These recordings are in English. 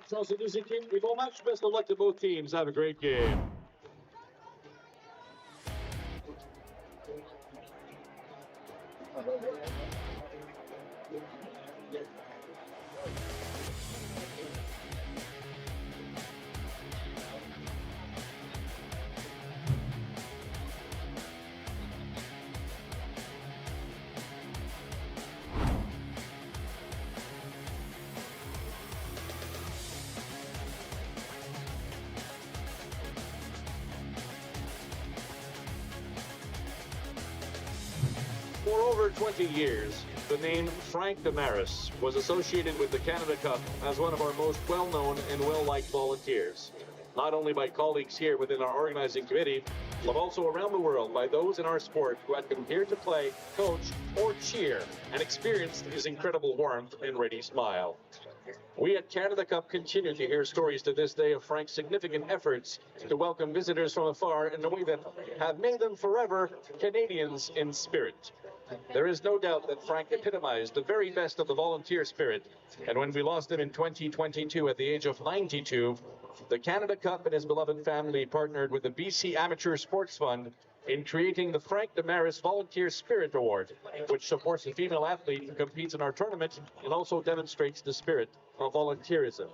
So c'est deux équipes qui vont match. Best of luck to both teams. Have a great game. For over 20 years, the name Frank Damaris was associated with the Canada Cup as one of our most well-known and well-liked volunteers, not only by colleagues here within our organizing committee, but also around the world by those in our sport who had come here to play, coach, or cheer and experienced his incredible warmth and ready smile. We at Canada Cup continue to hear stories to this day of Frank's significant efforts to welcome visitors from afar in a way that have made them forever Canadians in spirit. There is no doubt that Frank epitomized the very best of the volunteer spirit, and when we lost him in 2022 at the age of 92, the Canada Cup and his beloved family partnered with the BC Amateur Sports Fund in creating the Frank Damaris Volunteer Spirit Award, which supports a female athlete who competes in our tournament and also demonstrates the spirit of volunteerism.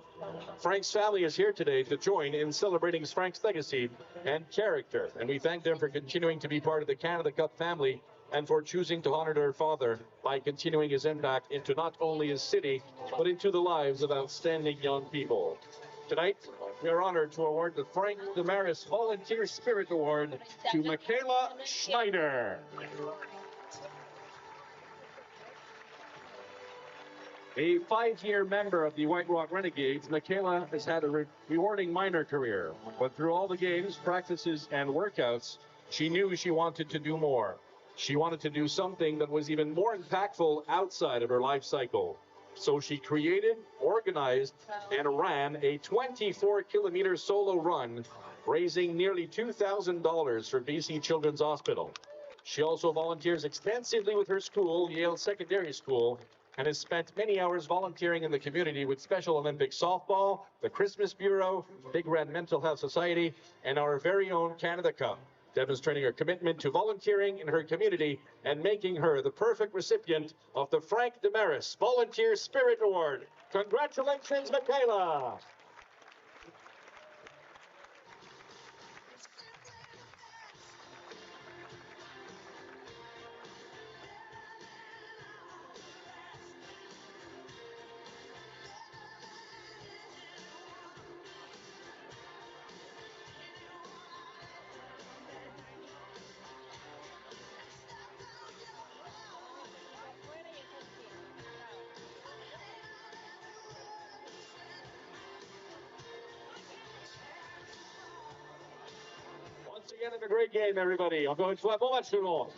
Frank's family is here today to join in celebrating Frank's legacy and character, and we thank them for continuing to be part of the Canada Cup family and for choosing to honor their father by continuing his impact into not only his city, but into the lives of outstanding young people. Tonight, we are honored to award the Frank Damaris Volunteer Spirit Award to Michaela Schneider. A 5-year member of the White Rock Renegades, Michaela has had a rewarding minor career, but through all the games, practices, and workouts, she knew she wanted to do more. She wanted to do something that was even more impactful outside of her life cycle. So she created, organized, and ran a 24-kilometer solo run, raising nearly $2,000 for BC Children's Hospital. She also volunteers extensively with her school, Yale Secondary School, and has spent many hours volunteering in the community with Special Olympics softball, the Christmas Bureau, Big Red Mental Health Society, and our very own Canada Cup, demonstrating her commitment to volunteering in her community and making her the perfect recipient of the Frank Damaris Volunteer Spirit Award. Congratulations, Michaela! Once again, it's a great game, everybody. Encore une fois, bon match tout le monde.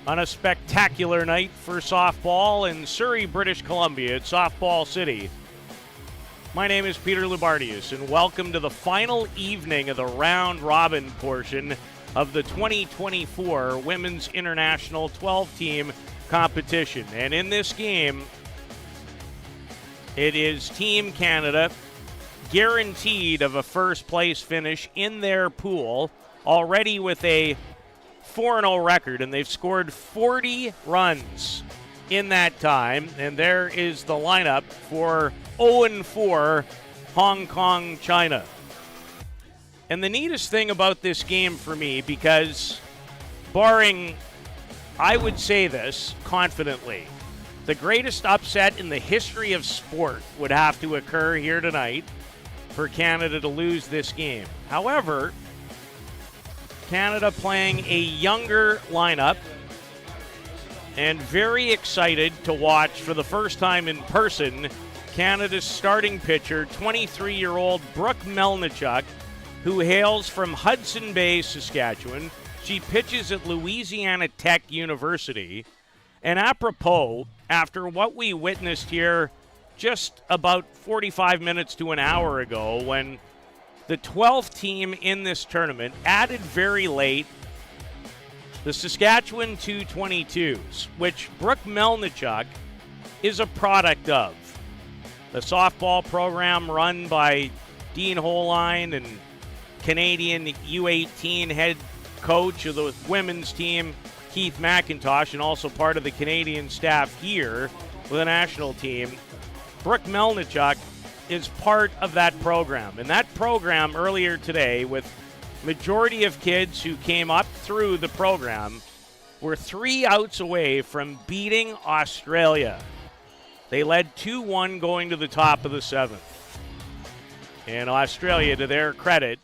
On a spectacular night for softball in Surrey, British Columbia at Softball City. My name is Peter Lubardius, and welcome to the final evening of the round-robin portion of the 2024 Women's International 12-team competition. And in this game, it is Team Canada guaranteed of a first-place finish in their pool, already with a 4-0 record, and they've scored 40 runs in that time. And there is the lineup for 0-4 Hong Kong, China. And the neatest thing about this game for me, because barring, I would say this confidently, the greatest upset in the history of sport would have to occur here tonight for Canada to lose this game. However, Canada playing a younger lineup, and very excited to watch for the first time in person Canada's starting pitcher, 23-year-old Brooke Melnichuk, who hails from Hudson Bay, Saskatchewan. She pitches at Louisiana Tech University. And apropos, after what we witnessed here just about 45 minutes to an hour ago, when the 12th team in this tournament added very late the Saskatchewan 222s, which Brooke Melnichuk is a product of. The softball program run by Dean Holine and Canadian U18 head coach of the women's team, Keith McIntosh, and also part of the Canadian staff here with the national team. Brooke Melnichuk is part of that program. And that program earlier today, with majority of kids who came up through the program, were 3 outs away from beating Australia. They led 2-1 going to the top of the 7th. And Australia, to their credit,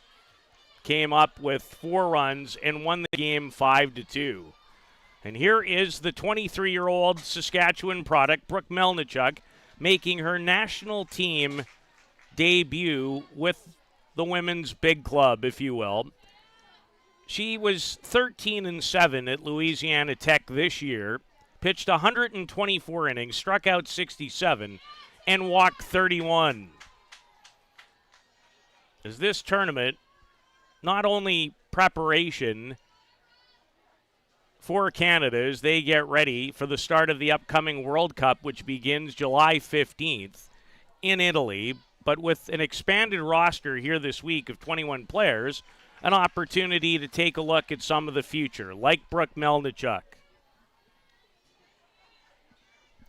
came up with 4 runs and won the game 5-2. And here is the 23-year-old Saskatchewan product, Brooke Melnichuk, making her national team debut with the women's big club, if you will. She was 13-7 at Louisiana Tech this year, pitched 124 innings, struck out 67, and walked 31. As this tournament, not only preparation for Canada as they get ready for the start of the upcoming World Cup, which begins July 15th in Italy, but with an expanded roster here this week of 21 players, an opportunity to take a look at some of the future, like Brooke Melnichuk.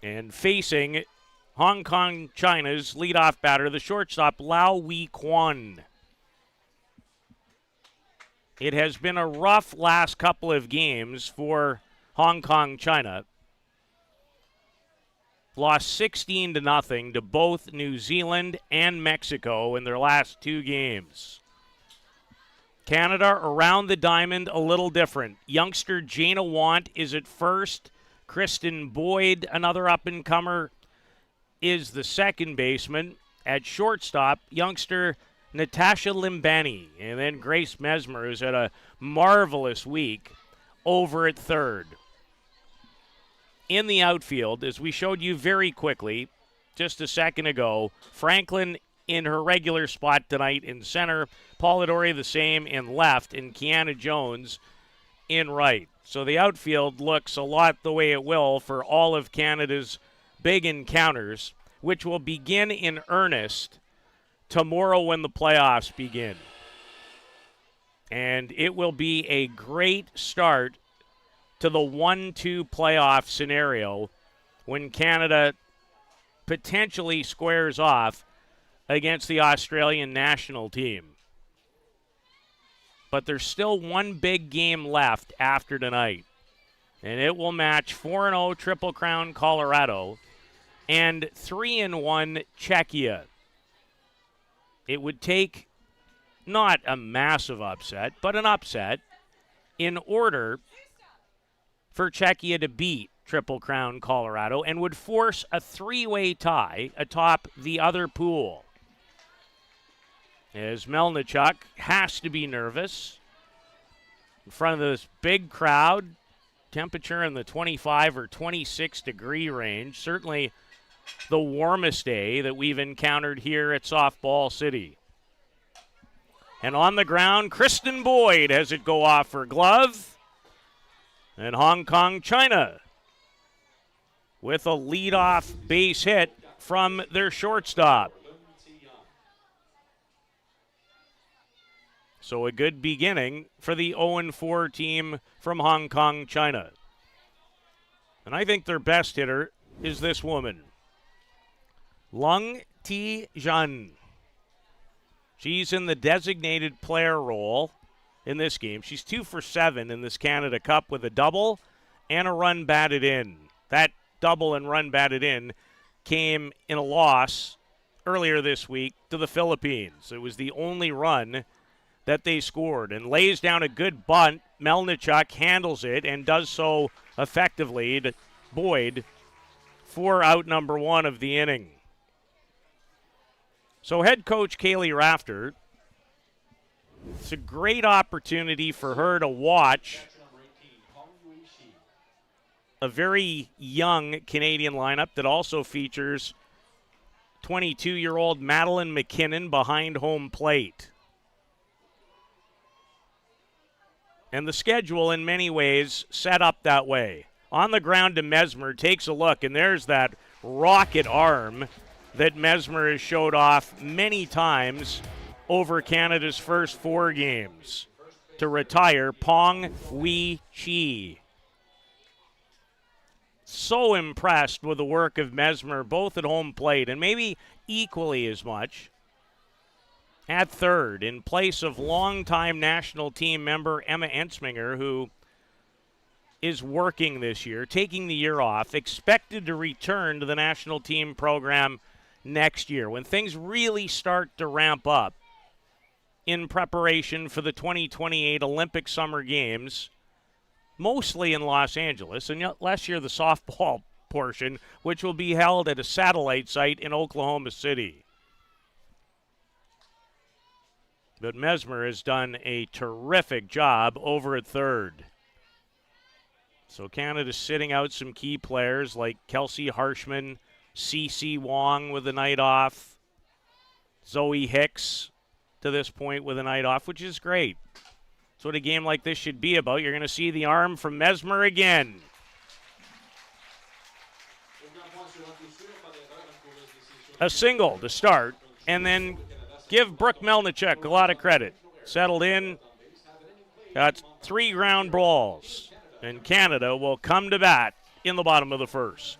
And facing Hong Kong, China's leadoff batter, the shortstop, Lau Wei Kwan. It has been a rough last couple of games for Hong Kong, China. Lost 16-0 to both New Zealand and Mexico in their last 2 games. Canada around the diamond a little different. Youngster Jana Want is at first. Kristen Boyd, another up-and-comer, is the second baseman. At shortstop, youngster Natasha Limbani. And then Grace Mesmer, who's had a marvelous week, over at third. In the outfield, as we showed you very quickly just a second ago, Franklin in her regular spot tonight in center, Polidori the same in left, and Kiana Jones in right. So the outfield looks a lot the way it will for all of Canada's big encounters, which will begin in earnest tomorrow when the playoffs begin. And it will be a great start to the 1-2 playoff scenario when Canada potentially squares off against the Australian national team. But there's still one big game left after tonight, and it will match 4-0 Triple Crown Colorado and 3-1 Czechia. It would take not a massive upset, but an upset in order for Czechia to beat Triple Crown Colorado and would force a 3-way tie atop the other pool. As Melnichuk has to be nervous in front of this big crowd, temperature in the 25 or 26 degree range, certainly the warmest day that we've encountered here at Softball City. And on the ground, Kristen Boyd has it go off her glove. And Hong Kong, China with a leadoff base hit from their shortstop. So a good beginning for the 0-4 team from Hong Kong, China. And I think their best hitter is this woman, Lung Ti-Zhan. She's in the designated player role in this game. She's 2 for 7 in this Canada Cup with a double and a run batted in. That double and run batted in came in a loss earlier this week to the Philippines. It was the only run that they scored, and lays down a good bunt. Melnichuk handles it and does so effectively to Boyd for out number 1 of the inning. So head coach Kaylee Rafter, it's a great opportunity for her to watch a very young Canadian lineup that also features 22-year-old Madeline McKinnon behind home plate. And the schedule, in many ways, set up that way. On the ground to Mesmer, takes a look, and there's that rocket arm that Mesmer has showed off many times over Canada's first 4 games to retire Pong Wee Chi. So impressed with the work of Mesmer, both at home plate and maybe equally as much at third, in place of longtime national team member Emma Ensminger, who is working this year, taking the year off, expected to return to the national team program next year when things really start to ramp up in preparation for the 2028 Olympic Summer Games, mostly in Los Angeles, and last year the softball portion, which will be held at a satellite site in Oklahoma City. But Mesmer has done a terrific job over at third. So Canada's sitting out some key players like Kelsey Harshman, CeCe Wong with a night off, Zoe Hicks to this point with a night off, which is great. That's what a game like this should be about. You're going to see the arm from Mesmer again. A single to start, and then give Brooke Melnichuk a lot of credit. Settled in, got 3 ground balls, and Canada will come to bat in the bottom of the first.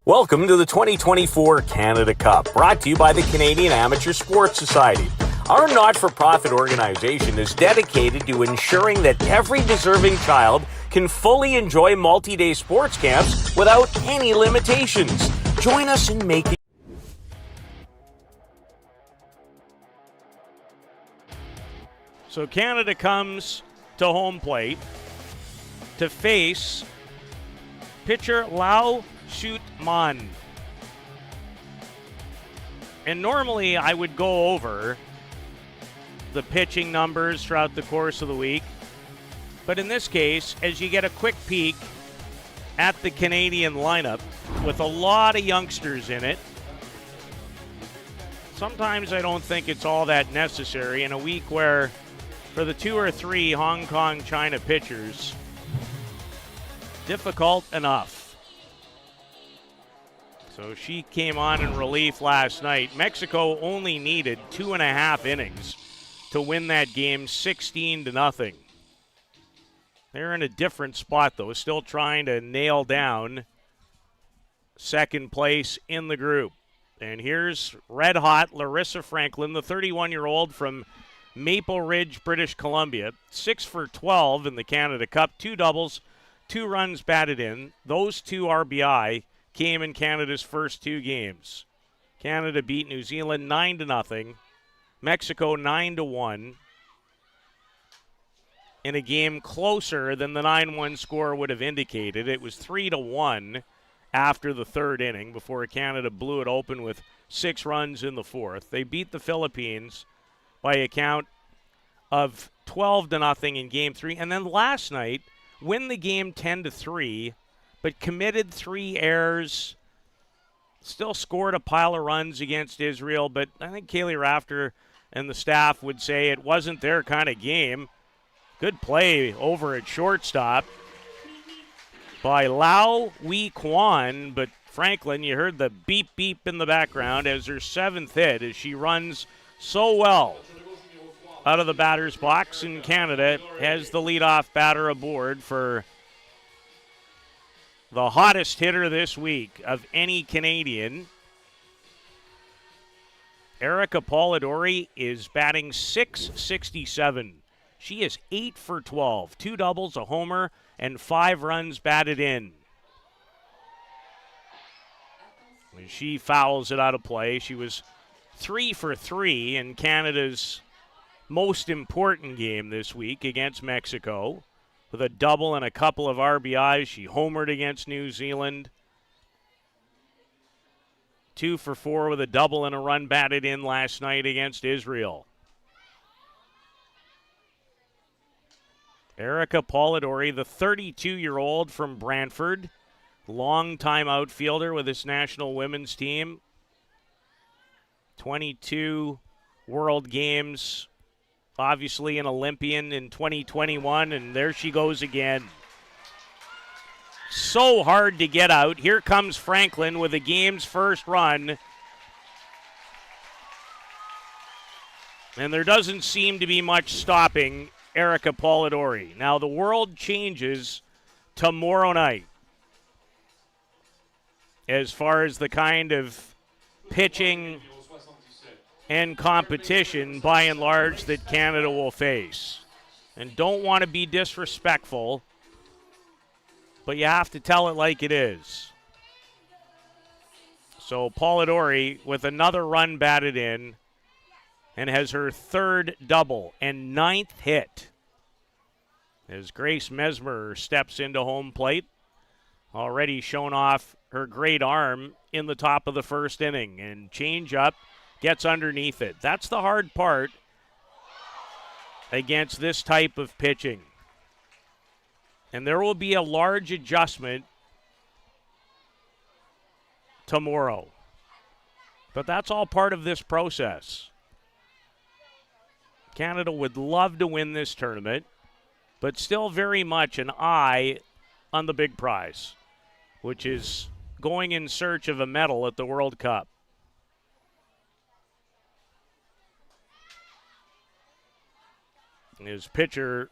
Welcome to the 2024 Canada Cup, brought to you by the Canadian Amateur Sports Society. Our not-for-profit organization is dedicated to ensuring that every deserving child can fully enjoy multi-day sports camps without any limitations. Join us in making... So Canada comes to home plate to face pitcher Lau Shoot Man. And normally I would go over the pitching numbers throughout the course of the week. But in this case, as you get a quick peek at the Canadian lineup with a lot of youngsters in it, sometimes I don't think it's all that necessary in a week where for the 2 or 3 Hong Kong China pitchers, difficult enough. So she came on in relief last night. Mexico only needed 2.5 innings to win that game 16-0. They're in a different spot, though, still trying to nail down second place in the group. And here's red-hot Larissa Franklin, the 31-year-old from Maple Ridge, British Columbia. 6 for 12 in the Canada Cup, 2 doubles, 2 runs batted in. Those 2 RBI came in Canada's first 2 games. Canada beat New Zealand 9-0, Mexico 9-1, in a game closer than the 9-1 score would have indicated. It was 3-1 after the 3rd inning before Canada blew it open with 6 runs in the 4th. They beat the Philippines by a count of 12-0 in Game 3, and then last night win the game 10-3. But committed 3 errors, still scored a pile of runs against Israel. But I think Kaylee Rafter and the staff would say it wasn't their kind of game. Good play over at shortstop by Lau Wee Kwan. But Franklin, you heard the beep beep in the background as her 7th hit as she runs so well out of the batter's box, and Canada has the leadoff batter aboard for the hottest hitter this week of any Canadian. Erica Polidori is batting .667. She is 8 for 12, 2 doubles, a homer, and 5 runs batted in. When she fouls it out of play, she was 3 for 3 in Canada's most important game this week against Mexico. With a double and a couple of RBIs, she homered against New Zealand. 2 for 4 with a double and a run batted in last night against Israel. Erica Polidori, the 32-year-old from Brantford, long-time outfielder with this national women's team. 22 World Games, obviously an Olympian in 2021, and there she goes again. So hard to get out. Here comes Franklin with the game's first run. And there doesn't seem to be much stopping Erica Polidori. Now, the world changes tomorrow night as far as the kind of pitching and competition, by and large, that Canada will face. And don't want to be disrespectful, but you have to tell it like it is. So Polidori with another run batted in and has her third double and 9th hit as Grace Mesmer steps into home plate. Already shown off her great arm in the top of the first inning, and change up gets underneath it. That's the hard part against this type of pitching. And there will be a large adjustment tomorrow. But that's all part of this process. Canada would love to win this tournament, but still very much an eye on the big prize, which is going in search of a medal at the World Cup. His pitcher,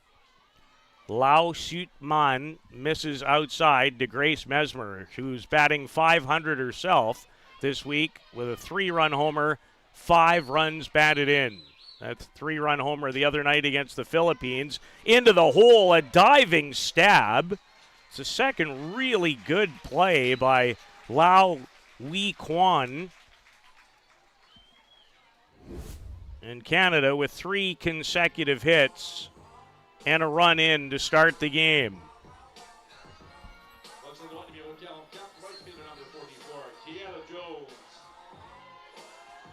Lau Sut Man, misses outside to Grace Mesmer, who's batting .500 herself this week with a 3-run homer, 5 runs batted in. That's a 3-run homer the other night against the Philippines. Into the hole, a diving stab. It's a second really good play by Lau Wee Kwan. And Canada with 3 consecutive hits and a run in to start the game.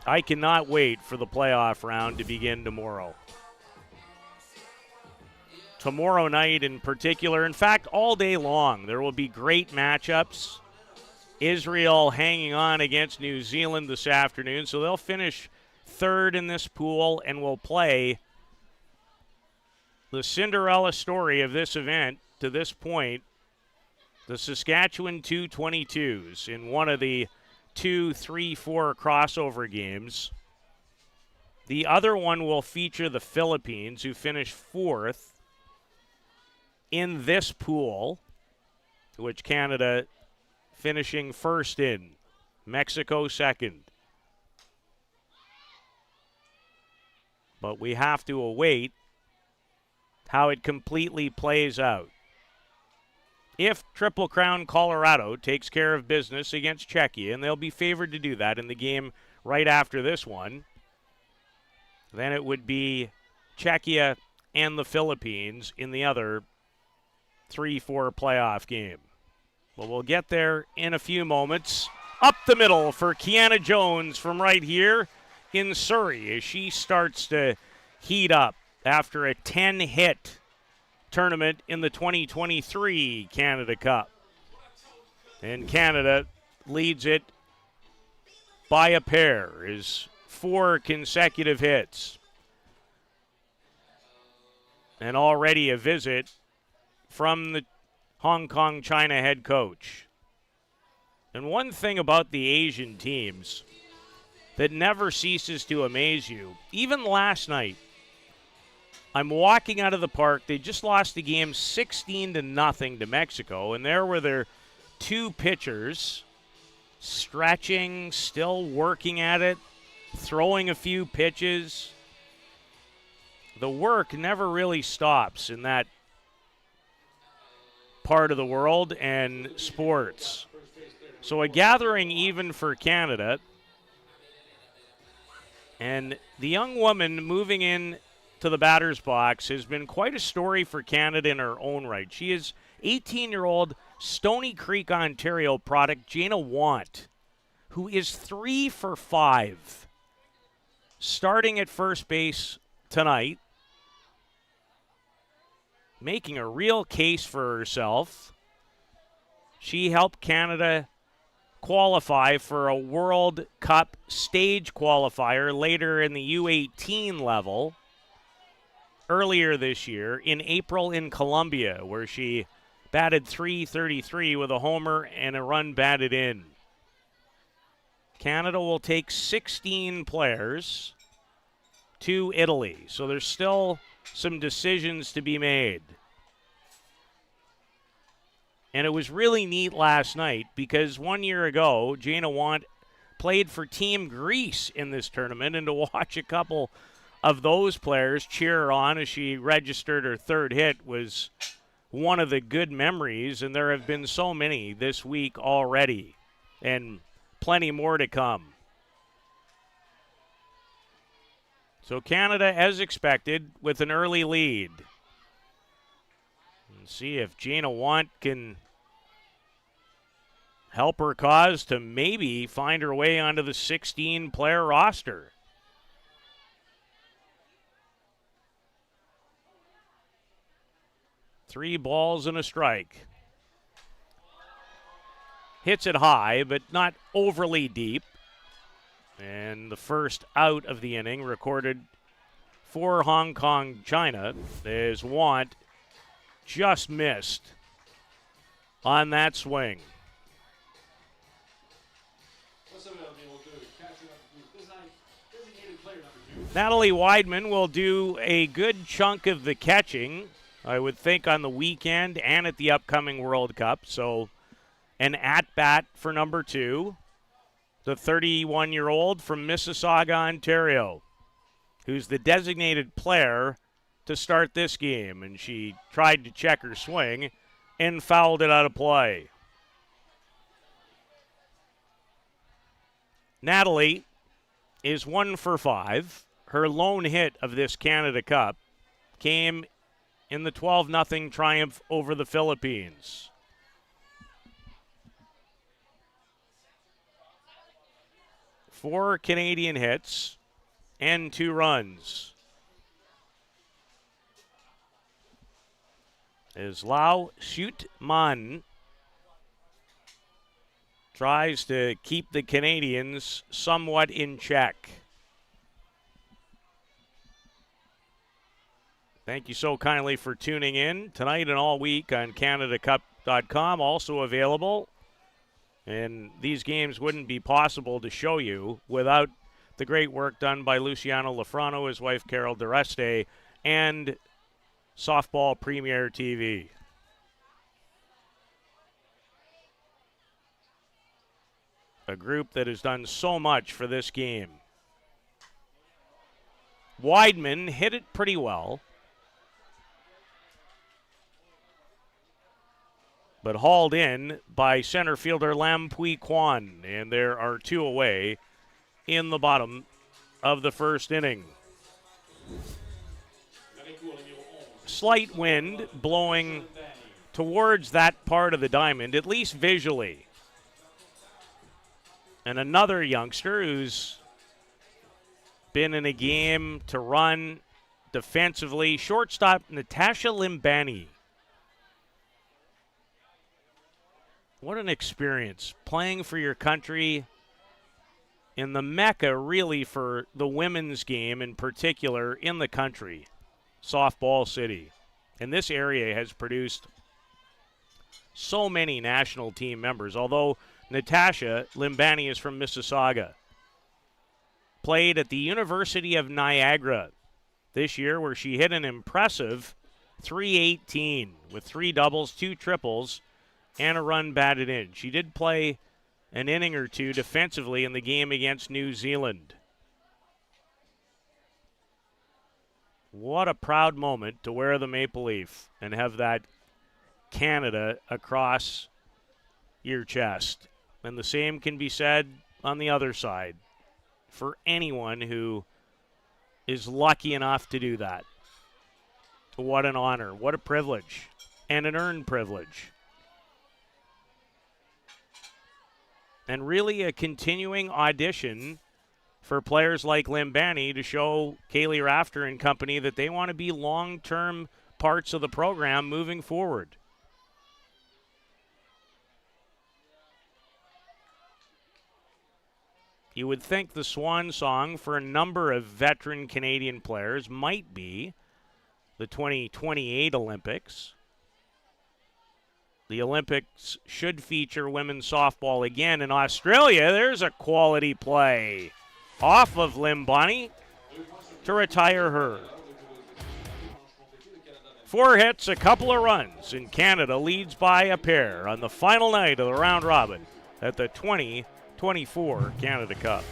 I cannot wait for the playoff round to begin tomorrow. Tomorrow night in particular, in fact, all day long, there will be great matchups. Israel hanging on against New Zealand this afternoon, so they'll finish third in this pool and will play the Cinderella story of this event to this point, the Saskatchewan 222s, in one of the 2, 3, 4 crossover games. The other one will feature the Philippines, who finished 4th in this pool, which Canada finishing first in. Mexico second. But we have to await how it completely plays out. If Triple Crown Colorado takes care of business against Czechia, and they'll be favored to do that in the game right after this one, then it would be Czechia and the Philippines in the other 3-4 playoff game. But we'll get there in a few moments. Up the middle for Kiana Jones from right here in Surrey as she starts to heat up after a 10-hit tournament in the 2023 Canada Cup. And Canada leads it by a pair, is 4 consecutive hits. And already a visit from the Hong Kong China head coach. And one thing about the Asian teams that never ceases to amaze you, even last night, I'm walking out of the park. They just lost the game 16-0 to Mexico, and there were their two pitchers stretching, still working at it, throwing a few pitches. The work never really stops in that part of the world and sports. So a gathering even for Canada. And the young woman moving in to the batter's box has been quite a story for Canada in her own right. She is 18-year-old Stony Creek, Ontario product Jana Want, who is 3 for 5, starting at first base tonight, making a real case for herself. She helped Canada qualify for a World Cup stage qualifier later in the U18 level earlier this year in April in Colombia, where she batted .333 with a homer and a run batted in. Canada will take 16 players to Italy, so there's still some decisions to be made. And it was really neat last night because 1 year ago, Jana Want played for Team Greece in this tournament, and to watch a couple of those players cheer her on as she registered her third hit was one of the good memories, and there have been so many this week already, and plenty more to come. So Canada, as expected, with an early lead. And see if Jana Want can help her cause to maybe find her way onto the 16-player roster. Three balls and a strike. Hits it high, but not overly deep. And the first out of the inning recorded for Hong Kong, China, as Want just missed on that swing. Natalie Weidman will do a good chunk of the catching, I would think, on the weekend and at the upcoming World Cup. So an at-bat for number 2, the 31-year-old from Mississauga, Ontario, who's the designated player to start this game. And she tried to check her swing and fouled it out of play. Natalie is 1 for 5. Her lone hit of this Canada Cup came in the 12-0 triumph over the Philippines. Four Canadian hits and 2 runs. As Lau Shoot Man tries to keep the Canadians somewhat in check. Thank you so kindly for tuning in tonight and all week on CanadaCup.com. Also available. And these games wouldn't be possible to show you without the great work done by Luciano Lafrano, his wife Carol DeReste, and Softball Premier TV. A group that has done so much for this game. Weidman hit it pretty well, but hauled in by center fielder Lam Pui Kwan, and there are 2 away in the bottom of the first inning. Slight wind blowing towards that part of the diamond, at least visually. And another youngster who's been in a game to run defensively, shortstop Natasha Limbani. What an experience, playing for your country in the mecca, really, for the women's game in particular in the country, Softball City. And this area has produced so many national team members, although Natasha Limbani is from Mississauga. Played at the University of Niagara this year, where she hit an impressive .318 with 3 doubles, 2 triples, and a run batted in. She did play an inning or two defensively in the game against New Zealand. What a proud moment to wear the maple leaf and have that Canada across your chest. And the same can be said on the other side for anyone who is lucky enough to do that. What an honor, what a privilege, and an earned privilege. And really a continuing audition for players like Limbani to show Kaylee Rafter and company that they want to be long-term parts of the program moving forward. You would think the swan song for a number of veteran Canadian players might be the 2028 Olympics. The Olympics should feature women's softball again in Australia. There's a quality play off of Limbani to retire her. 4 hits, a couple of runs, and Canada leads by a pair on the final night of the round robin at the 2024 Canada Cup.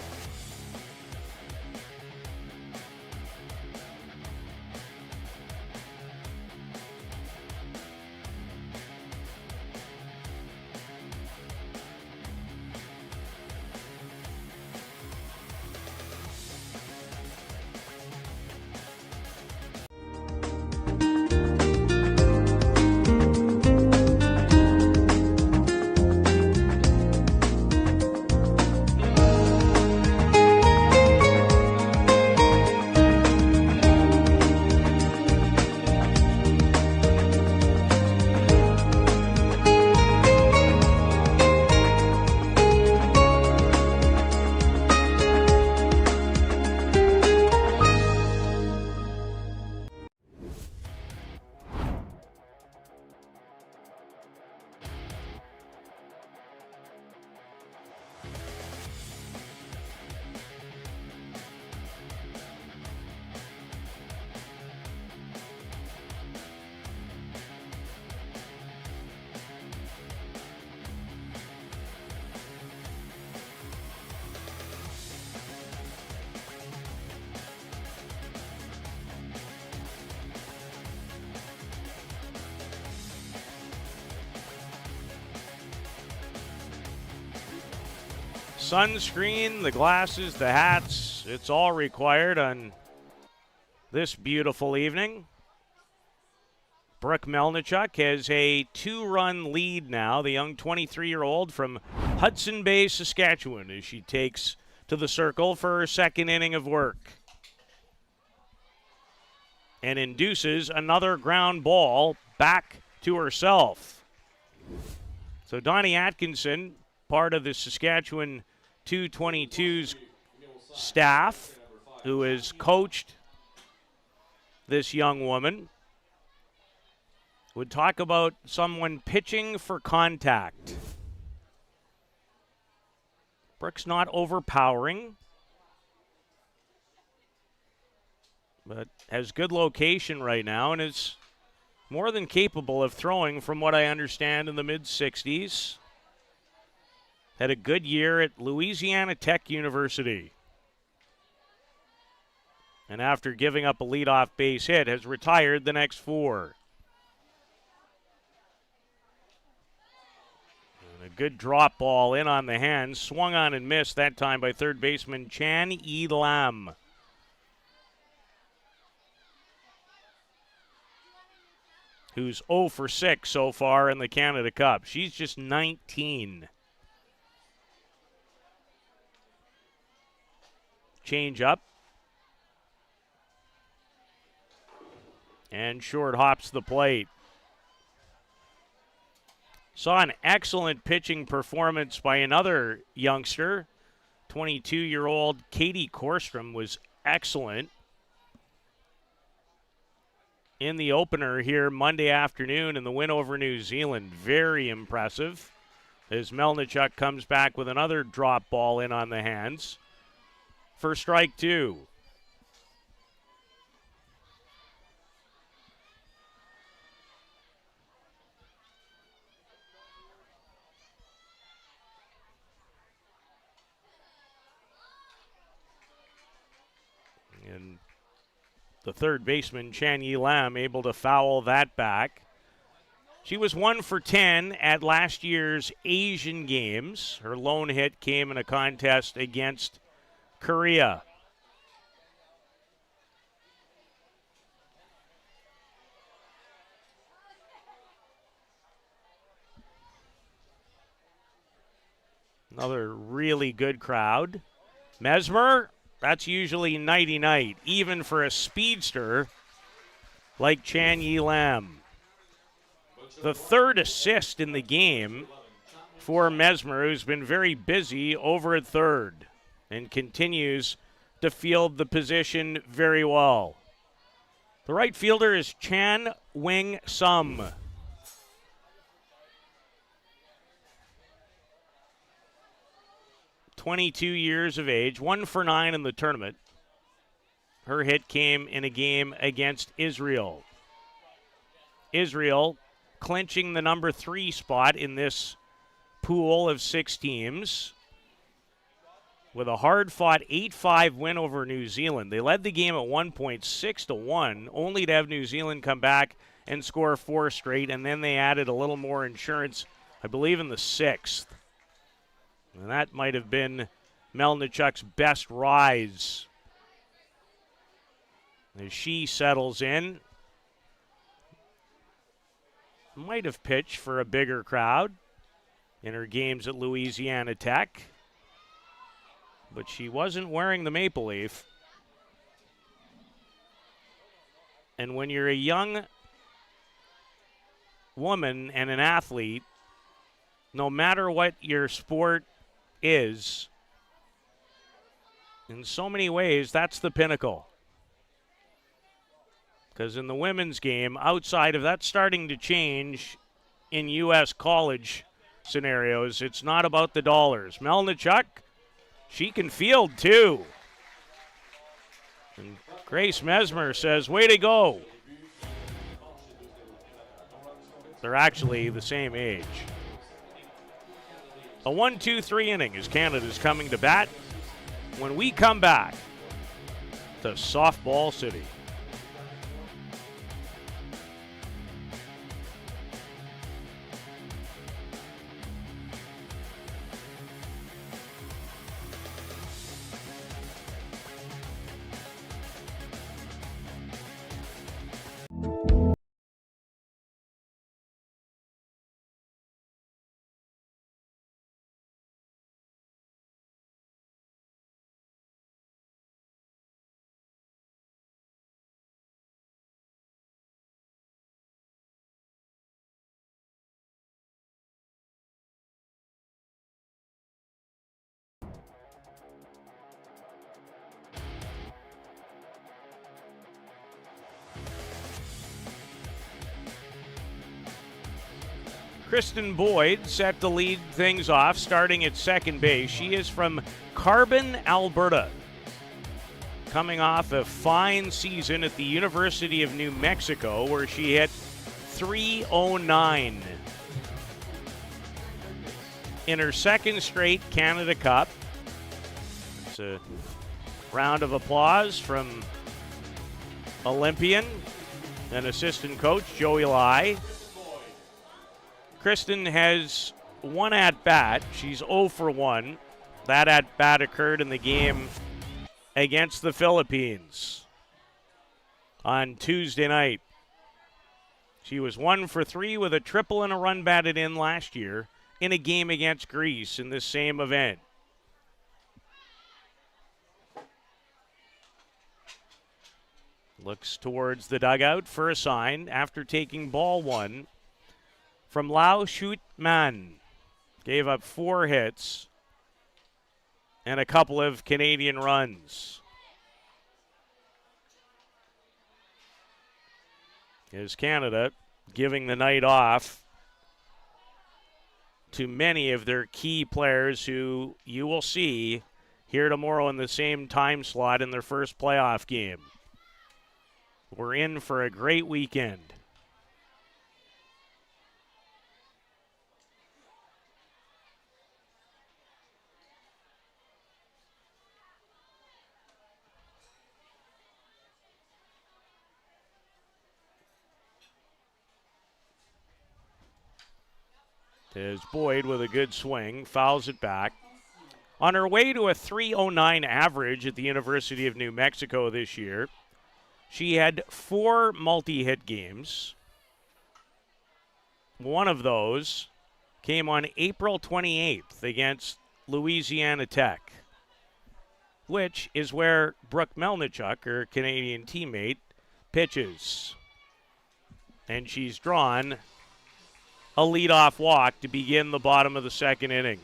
Sunscreen, the glasses, the hats, it's all required on this beautiful evening. Brooke Melnichuk has a 2-run lead now, the young 23-year-old from Hudson Bay, Saskatchewan, as she takes to the circle for her second inning of work. And induces another ground ball back to herself. So Donnie Atkinson, part of the Saskatchewan 222's staff, who has coached this young woman, would talk about someone pitching for contact. Brooke's not overpowering, but has good location right now and is more than capable of throwing, from what I understand, in the mid-60s. Had a good year at Louisiana Tech University. And after giving up a leadoff base hit, has retired the next 4. And a good drop ball in on the hand, swung on and missed that time by third baseman Chan E. Lam. Who's 0 for 6 so far in the Canada Cup. She's just 19. Change up. And short hops the plate. Saw an excellent pitching performance by another youngster. 22-year-old Katie Korstrom was excellent in the opener here Monday afternoon in the win over New Zealand. Very impressive as Melnichuk comes back with another drop ball in on the hands for strike 2. The third baseman, Chan Yi Lam, able to foul that back. She was 1 for 10 at last year's Asian Games. Her lone hit came in a contest against Korea. Another really good crowd. Mesmer, that's usually nighty-night, even for a speedster like Chan Yi Lam. The third assist in the game for Mesmer, who's been very busy over at third and continues to field the position very well. The right fielder is Chan Wing Sum. 22 years of age, 1 for 9 in the tournament. Her hit came in a game against Israel. Israel clinching the number 3 spot in this pool of 6 teams with a hard-fought 8-5 win over New Zealand. They led the game at 1.6-1, only to have New Zealand come back and score 4 straight, and then they added a little more insurance, I believe, in the 6th. And that might have been Melnichuk's best rise as she settles in. Might have pitched for a bigger crowd in her games at Louisiana Tech, but she wasn't wearing the maple leaf. And when you're a young woman and an athlete, no matter what your sport is, in so many ways, that's the pinnacle. Because in the women's game, outside of that starting to change in U.S. college scenarios, it's not about the dollars. Melnichuk, she can field too. And Grace Mesmer says, way to go. They're actually the same age. A 1-2-3 inning as Canada's coming to bat when we come back to Softball City. Kristen Boyd set to lead things off, starting at second base. She is from Carbon, Alberta, coming off a fine season at the University of New Mexico, where she hit .309 in her second straight Canada Cup. It's a round of applause from Olympian and assistant coach Joey Lai. Kristen has one at-bat. She's 0 for 1. That at-bat occurred in the game against the Philippines on Tuesday night. She was 1 for 3 with a triple and a run batted in last year in a game against Greece in this same event. Looks towards the dugout for a sign after taking ball 1 from Lau Shoot Man. Gave up 4 hits and a couple of Canadian runs. Is Canada giving the night off to many of their key players who you will see here tomorrow in the same time slot in their first playoff game. We're in for a great weekend. As Boyd with a good swing fouls it back. On her way to a 309 average at the University of New Mexico this year, she had 4 multi-hit games. One of those came on April 28th against Louisiana Tech, which is where Brooke Melnichuk, her Canadian teammate, pitches. And she's drawn a leadoff walk to begin the bottom of the second inning.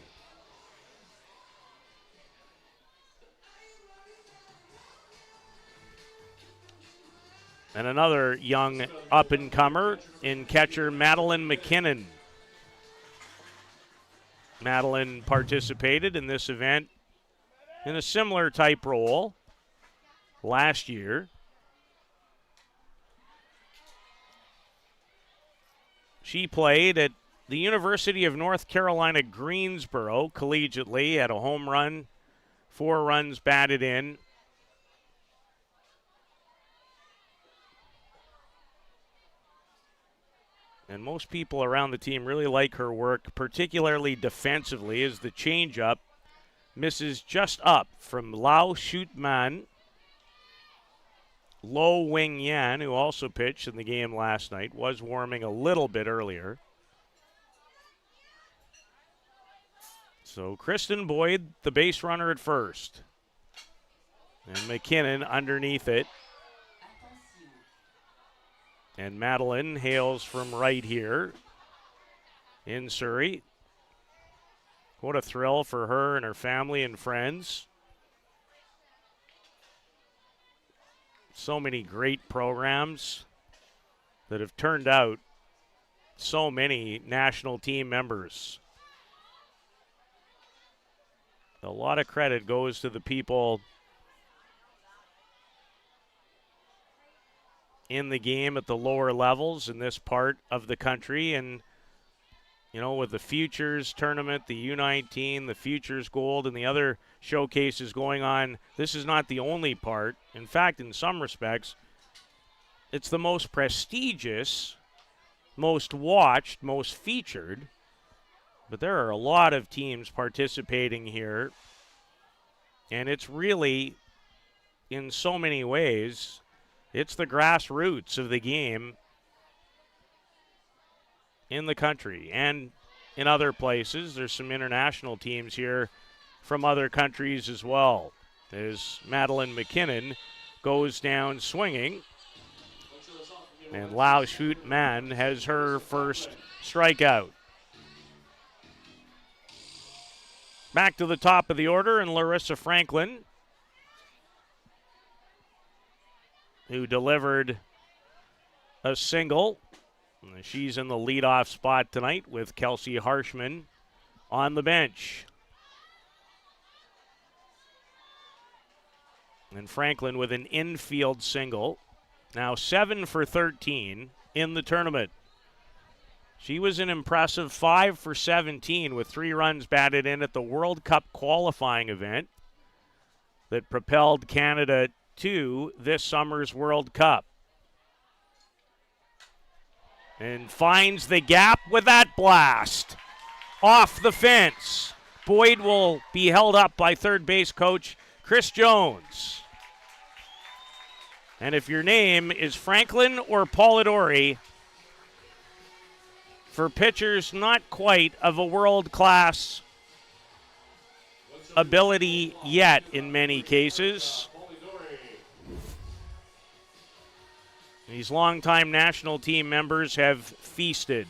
And another young up-and-comer in catcher Madeline McKinnon. Madeline participated in this event in a similar type role last year. She played at the University of North Carolina, Greensboro, collegiately, had a home run, 4 runs batted in. And most people around the team really like her work, particularly defensively, as the changeup misses just up from Lao Shootman. Lo Wing Yan, who also pitched in the game last night, was warming a little bit earlier. So Kristen Boyd, the base runner at first. And McKinnon underneath it. And Madeline hails from right here in Surrey. What a thrill for her and her family and friends. So many great programs that have turned out so many national team members. A lot of credit goes to the people in the game at the lower levels in this part of the country. And, you know, with the Futures Tournament, the U19, the Futures Gold, and the other showcases going on, this is not the only part. In fact, in some respects, it's the most prestigious, most watched, most featured. But there are a lot of teams participating here. And it's really, in so many ways, it's the grassroots of the game in the country and in other places. There's some international teams here from other countries as well. As Madeline McKinnon goes down swinging. And Lao Shoot Man has her first strikeout. Back to the top of the order, and Larissa Franklin, who delivered a single. She's in the leadoff spot tonight with Kelsey Harshman on the bench. And Franklin with an infield single. Now 7 for 13 in the tournament. She was an impressive 5 for 17 with 3 runs batted in at the World Cup qualifying event that propelled Canada to this summer's World Cup. And finds the gap with that blast. Off the fence. Boyd will be held up by third base coach Chris Jones. And if your name is Franklin or Polidori, for pitchers not quite of a world-class ability yet in many cases, these longtime national team members have feasted.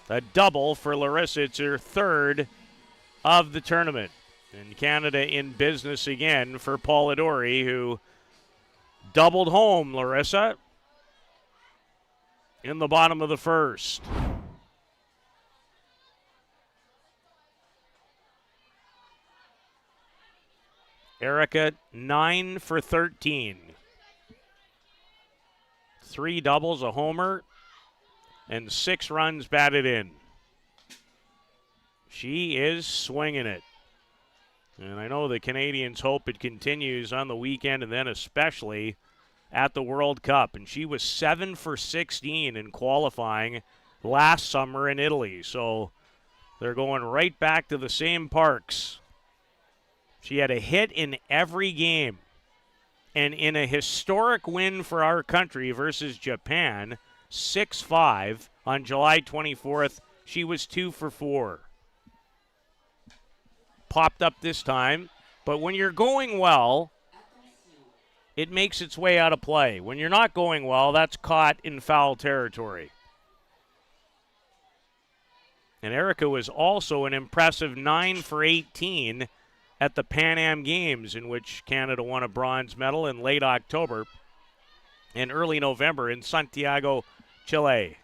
A double for Larissa. It's her third of the tournament. And Canada in business again for Polidori, who doubled home Larissa in the bottom of the first. Erica, 9 for 13. 3 doubles, a homer, and 6 runs batted in. She is swinging it. And I know the Canadians hope it continues on the weekend and then especially at the World Cup. And she was 7 for 16 in qualifying last summer in Italy. So They're going right back to the same parks. She had a hit in every game. And in a historic win for our country versus Japan, 6-5 on July 24th, she was 2 for 4. Popped up this time, but when you're going well, it makes its way out of play. When you're not going well, that's caught in foul territory. And Erica was also an impressive 9 for 18 at the Pan Am Games, in which Canada won a bronze medal in late October and early November in Santiago, Chile.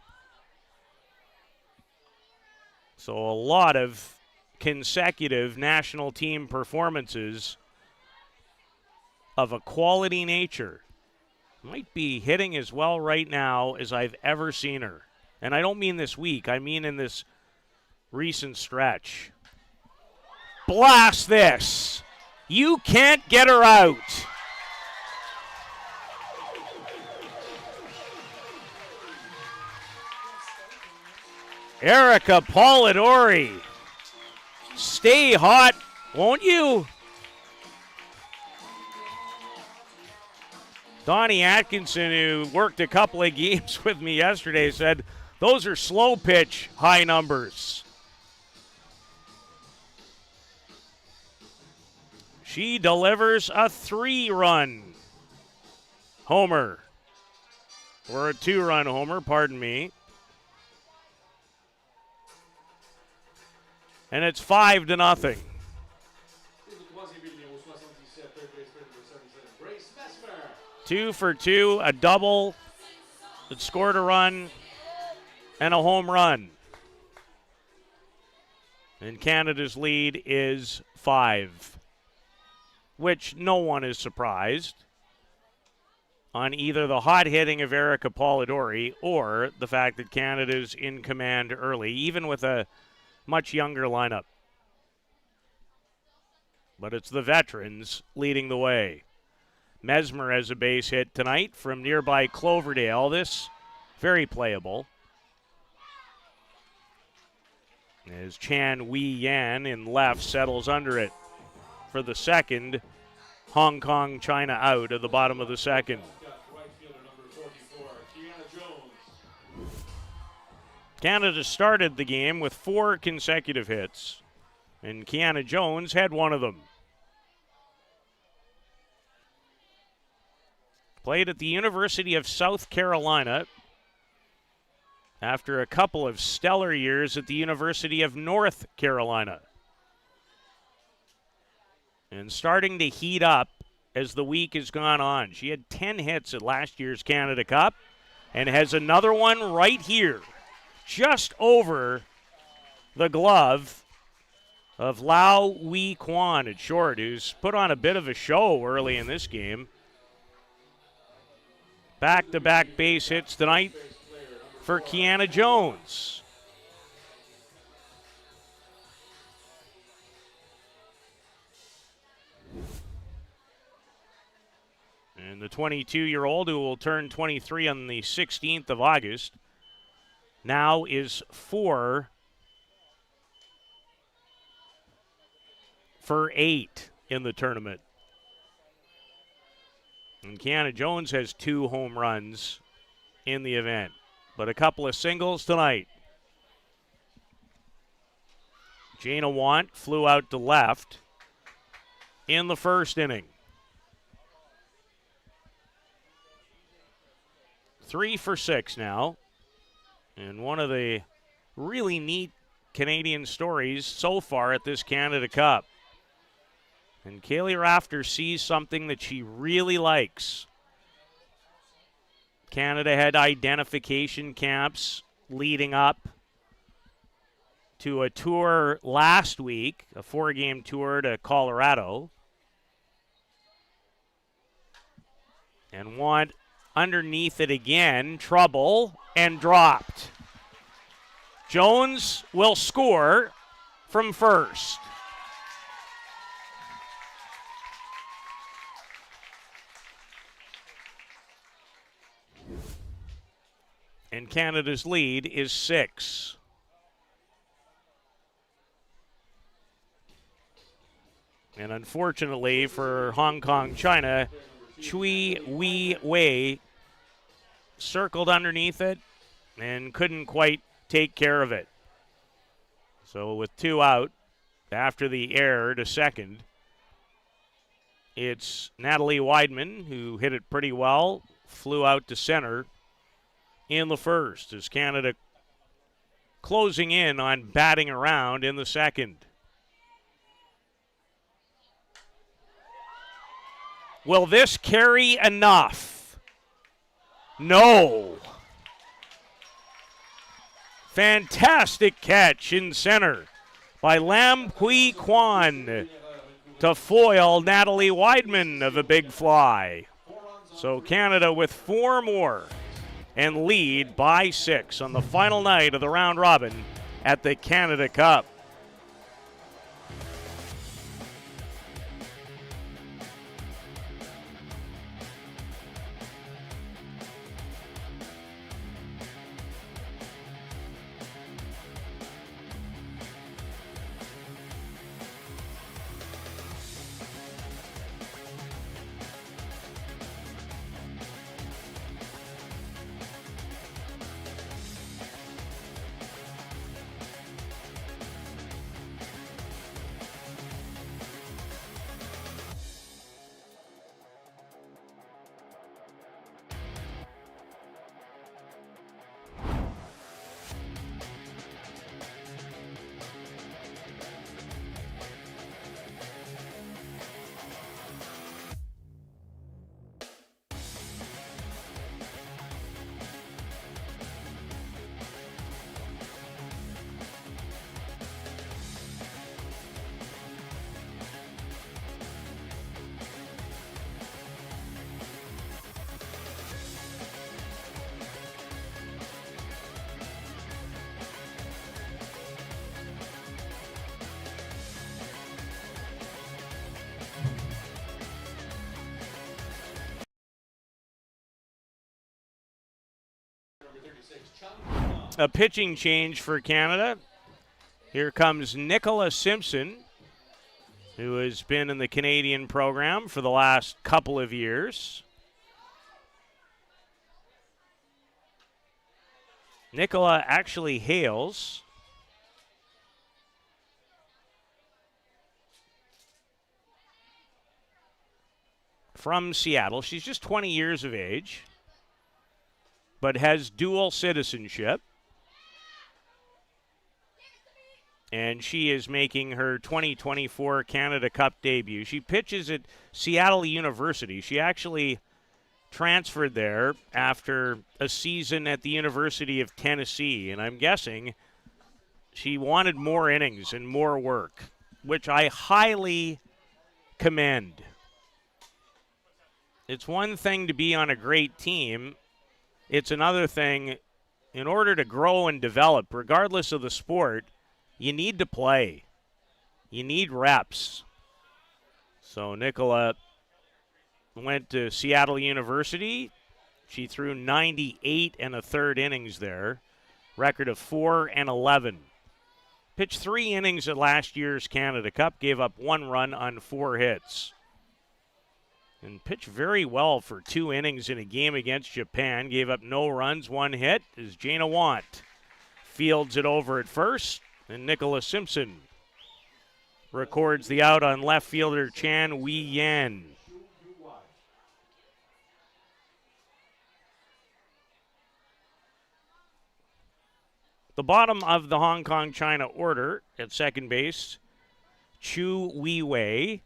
So a lot of consecutive national team performances of a quality nature. Might be hitting as well right now as I've ever seen her. And I don't mean this week, I mean in this recent stretch. Blast this! You can't get her out. Erica Polidori. Stay hot, won't you? Donnie Atkinson, who worked a couple of games with me yesterday, said those are slow pitch high numbers. She delivers a 3-run homer. Or a 2-run homer, pardon me. And it's 5-0. 2 for 2, a double that scored a run, and a home run. And Canada's lead is 5, which no one is surprised on either the hot hitting of Erica Polidori or the fact that Canada's in command early, even with a much younger lineup. But it's the veterans leading the way. Mesmer has a base hit tonight from nearby Cloverdale. This very playable. As Chan Wei Yan in left settles under it for the second. Hong Kong, China out at the bottom of the second. Canada started the game with 4 consecutive hits, and Kiana Jones had one of them. Played at the University of South Carolina after a couple of stellar years at the University of North Carolina. And starting to heat up as the week has gone on. She had 10 hits at last year's Canada Cup and has another one right here, just over the glove of Lau Wei Kwan at short, who's put on a bit of a show early in this game. Back-to-back base hits tonight for Kiana Jones. And the 22-year-old, who will turn 23 on the 16th of August, now is 4 for 8 in the tournament. And Kiana Jones has 2 home runs in the event, but a couple of singles tonight. Jana Want flew out to left in the first inning. 3 for 6 now. And one of the really neat Canadian stories so far at this Canada Cup. And Kaylee Rafter sees something that she really likes. Canada had identification camps leading up to a tour last week, a 4-game tour to Colorado. And Want underneath it again, trouble, and dropped. Jones will score from first. And Canada's lead is 6. And unfortunately for Hong Kong, China, Chui Wei Wei circled underneath it and couldn't quite take care of it. So with 2 out, after the error to second, it's Natalie Weidman who hit it pretty well, flew out to center in the first as Canada closing in on batting around in the second. Will this carry enough? No. Fantastic catch in center by Lam Hui Kwan to foil Natalie Weidman of a big fly. So Canada with 4 more and lead by 6 on the final night of the round robin at the Canada Cup. A pitching change for Canada. Here comes Nicola Simpson, who has been in the Canadian program for the last couple of years. Nicola actually hails from Seattle. She's just 20 years of age, but has dual citizenship. And she is making her 2024 Canada Cup debut. She pitches at Seattle University. She actually transferred there after a season at the University of Tennessee. And I'm guessing she wanted more innings and more work, which I highly commend. It's one thing to be on a great team. It's another thing, in order to grow and develop, regardless of the sport, you need to play. You need reps. So Nicola went to Seattle University. She threw 98 and a third innings there. Record of 4-11. Pitched 3 innings at last year's Canada Cup. Gave up 1 run on 4 hits. And pitched very well for 2 innings in a game against Japan. Gave up no runs, 1 hit as Jana Want fields it over at first. And Nicola Simpson records the out on left fielder Chan Wei Yan. The bottom of the Hong Kong China order at second base, Chu Wei Wei.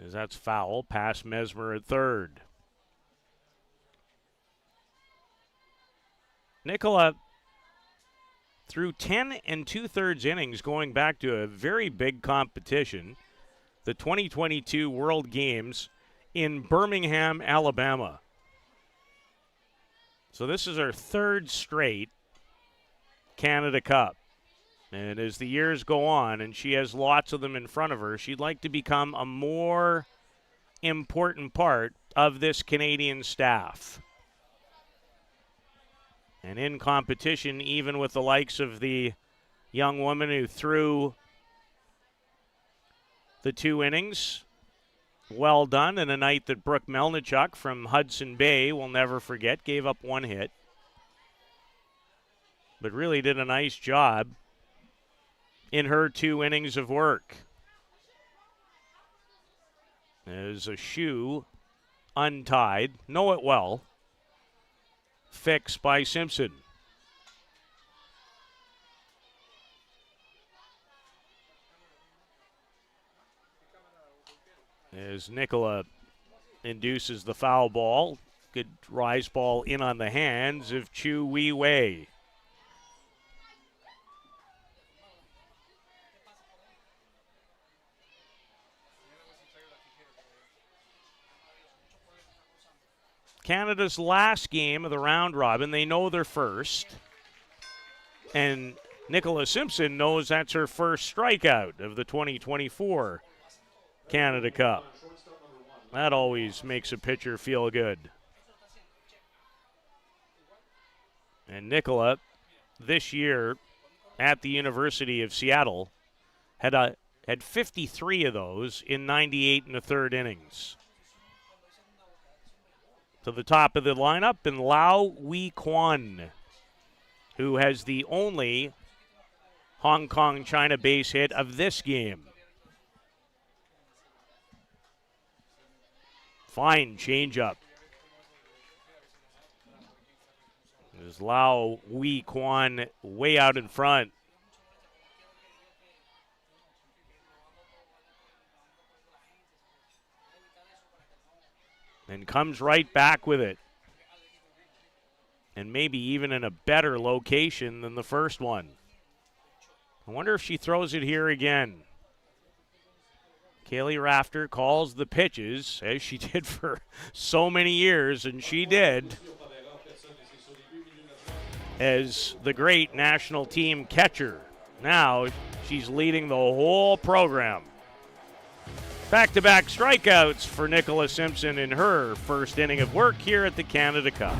As that's foul, past Mesmer at third. Nicola through 10 2/3 innings going back to a very big competition, the 2022 World Games in Birmingham, Alabama. So this is her 3rd straight Canada Cup. And as the years go on, and she has lots of them in front of her, she'd like to become a more important part of this Canadian staff. And in competition, even with the likes of the young woman who threw the 2 innings. Well done, and a night that Brooke Melnichuk from Hudson Bay will never forget. Gave up 1 hit, but really did a nice job in her 2 innings of work. There's a shoe untied. Know it well. Fixed by Simpson. As Nicola induces the foul ball. Good rise ball in on the hands of Chu Wei Wei. Canada's last game of the round robin. They know they're first. And Nicola Simpson knows that's her first strikeout of the 2024 Canada Cup. That always makes a pitcher feel good. And Nicola, this year at the University of Seattle, had 53 of those in 98 and a third innings. To the top of the lineup, and Lau Wei Kwan, who has the only Hong Kong-China base hit of this game. Fine changeup. There's Lau Wei Kwan way out in front. And comes right back with it. And maybe even in a better location than the first one. I wonder if she throws it here again. Kaylee Rafter calls the pitches, as she did for so many years, and she did, as the great national team catcher. Now she's leading the whole program. Back-to-back strikeouts for Nicola Simpson in her first inning of work here at the Canada Cup.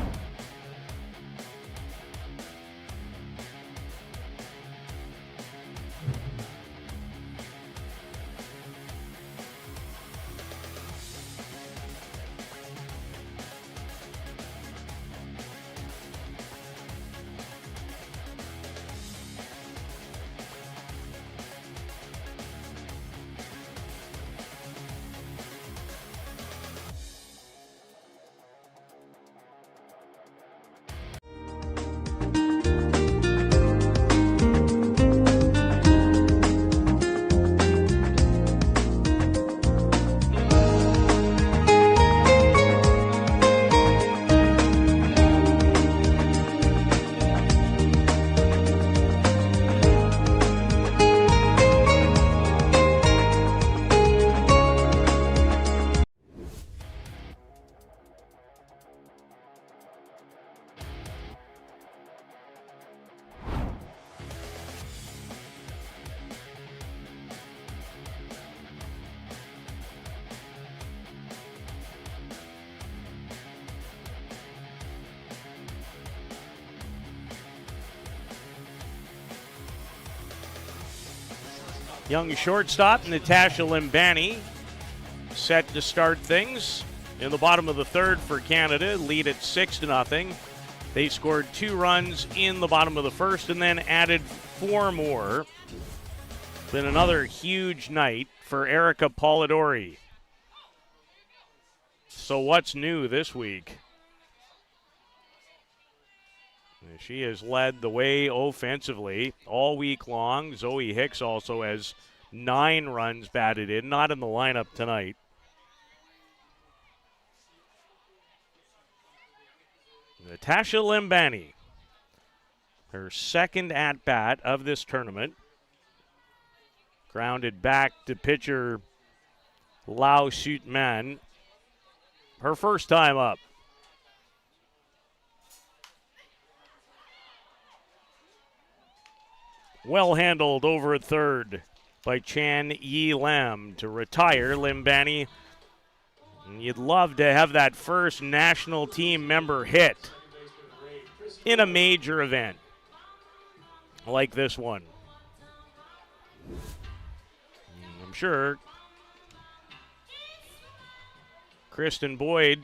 Young shortstop Natasha Limbani set to start things in the bottom of the third for Canada. Lead at 6-0. They scored 2 runs in the bottom of the first and then added 4 more. Then another huge night for Erica Polidori. So what's new this week? She has led the way offensively all week long. Zoe Hicks also has 9 runs batted in, not in the lineup tonight. Natasha Limbani, her second at-bat of this tournament. Grounded back to pitcher Lau Sutman. Her first time up. Well handled over at third by Chan Yi Lam to retire Limbani. And you'd love to have that first national team member hit in a major event like this one. I'm sure Kristen Boyd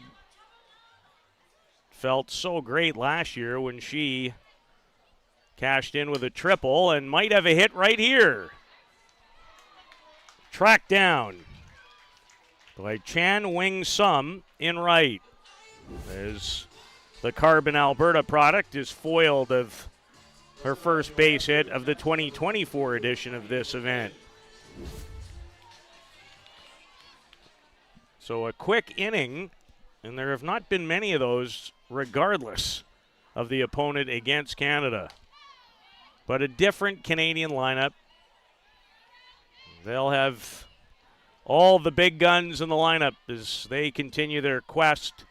felt so great last year when she cashed in with a triple and might have a hit right here. Tracked down by Chan Wing Sum in right. As the Carbon Alberta product is foiled of her first base hit of the 2024 edition of this event. So a quick inning, and there have not been many of those regardless of the opponent against Canada. But a different Canadian lineup. They'll have all the big guns in the lineup as they continue their quest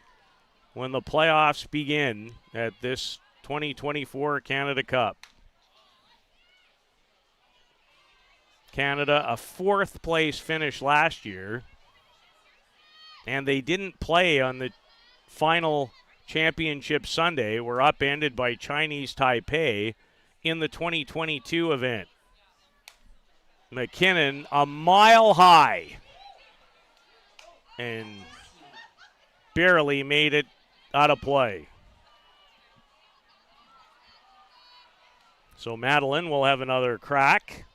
when the playoffs begin at this 2024 Canada Cup. Canada, a fourth place finish last year, and they didn't play on the final championship Sunday. Were upended by Chinese Taipei in the 2022 event. McKinnon a mile high and barely made it out of play. So Madeline will have another crack.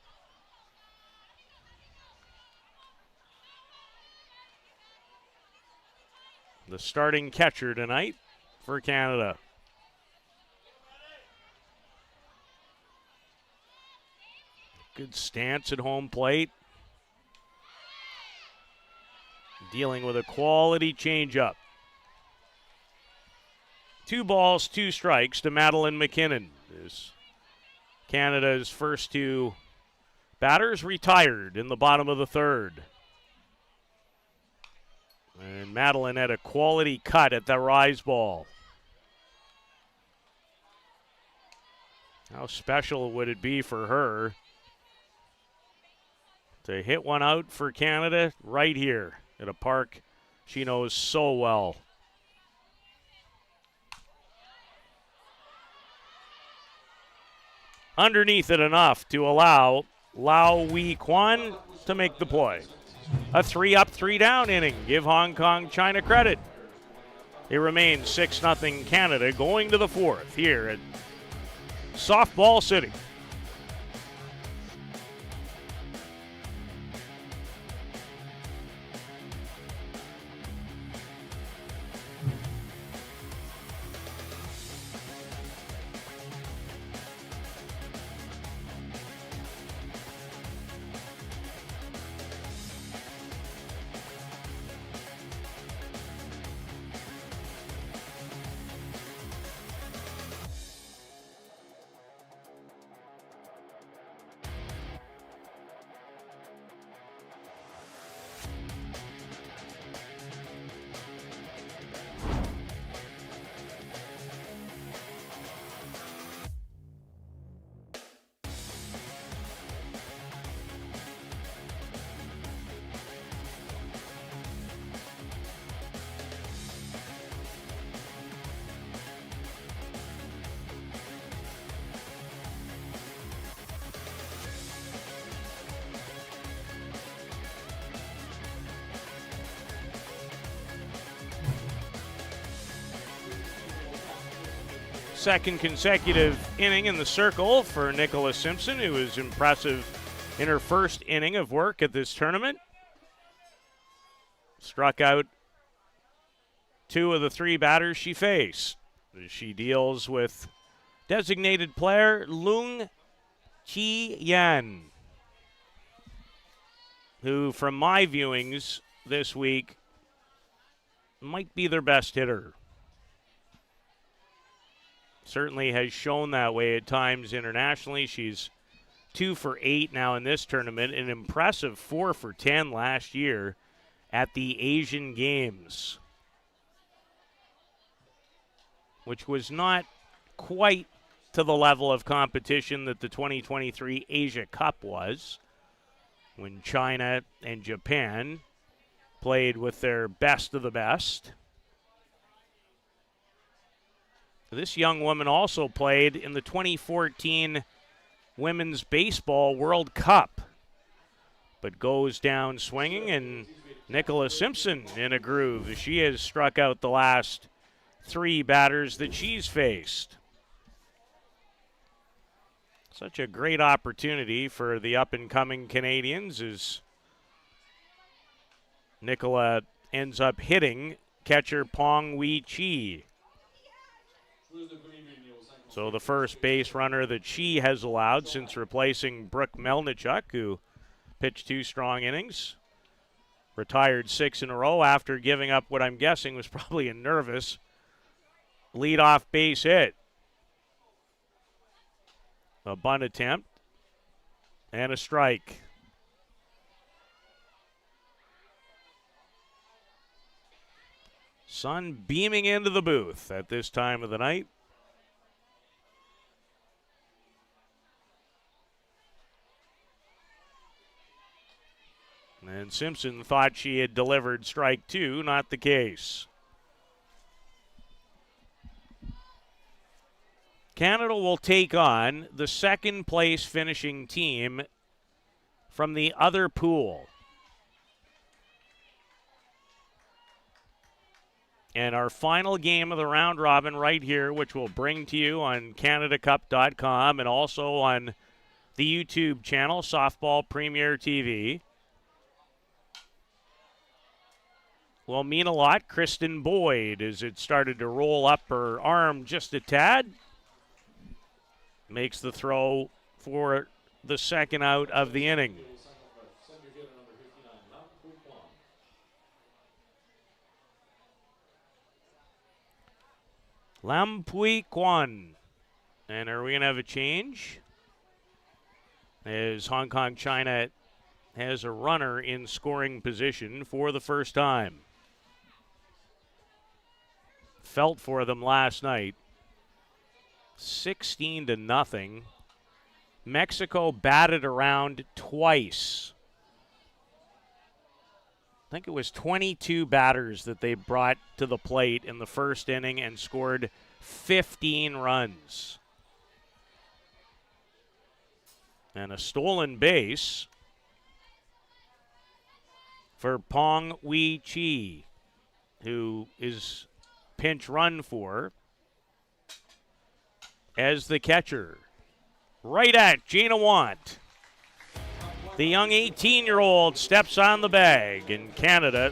The starting catcher tonight for Canada. Good stance at home plate. Dealing with a quality changeup. 2 balls, 2 strikes to Madeline McKinnon. As Canada's first 2 batters retired in the bottom of the third. And Madeline had a quality cut at the rise ball. How special would it be for her to hit one out for Canada right here at a park she knows so well? Underneath it enough to allow Lau Wei Kwan to make the play. A 3-up, 3-down inning. Give Hong Kong China credit. It remains 6-0 Canada going to the 4th here at Softball City. Second consecutive inning in the circle for Nicholas Simpson, who was impressive in her first inning of work at this tournament. Struck out 2 of the 3 batters she faced. She deals with designated player Lung Chi-yan, who, from my viewings this week, might be their best hitter. Certainly has shown that way at times internationally. She's 2 for 8 now in this tournament, an impressive 4 for 10 last year at the Asian Games, which was not quite to the level of competition that the 2023 Asia Cup was, when China and Japan played with their best of the best. This young woman also played in the 2014 Women's Baseball World Cup, but goes down swinging and Nicola Simpson in a groove. She has struck out the last 3 batters that she's faced. Such a great opportunity for the up-and-coming Canadians as Nicola ends up hitting catcher Pong Wee Chi. So the first base runner that she has allowed since replacing Brooke Melnichuk, who pitched 2 strong innings. Retired 6 in a row after giving up what I'm guessing was probably a nervous leadoff base hit. A bunt attempt and a strike. Sun beaming into the booth at this time of the night. And Simpson thought she had delivered strike 2, not the case. Canada will take on the second place finishing team from the other pool. And our final game of the round robin right here, which we'll bring to you on CanadaCup.com and also on the YouTube channel, Softball Premier TV, will mean a lot. Kristen Boyd, as it started to roll up her arm just a tad, makes the throw for the second out of the inning. Lam Pui Kwan. And are we going to have a change? As Hong Kong China has a runner in scoring position for the first time. Felt for them last night. 16-0. Mexico batted around twice. I think it was 22 batters that they brought to the plate in the first inning and scored 15 runs. And a stolen base for Pong Wee Chi, who is pinch run for as the catcher. Right at Gina Want. The young 18-year-old steps on the bag, and Canada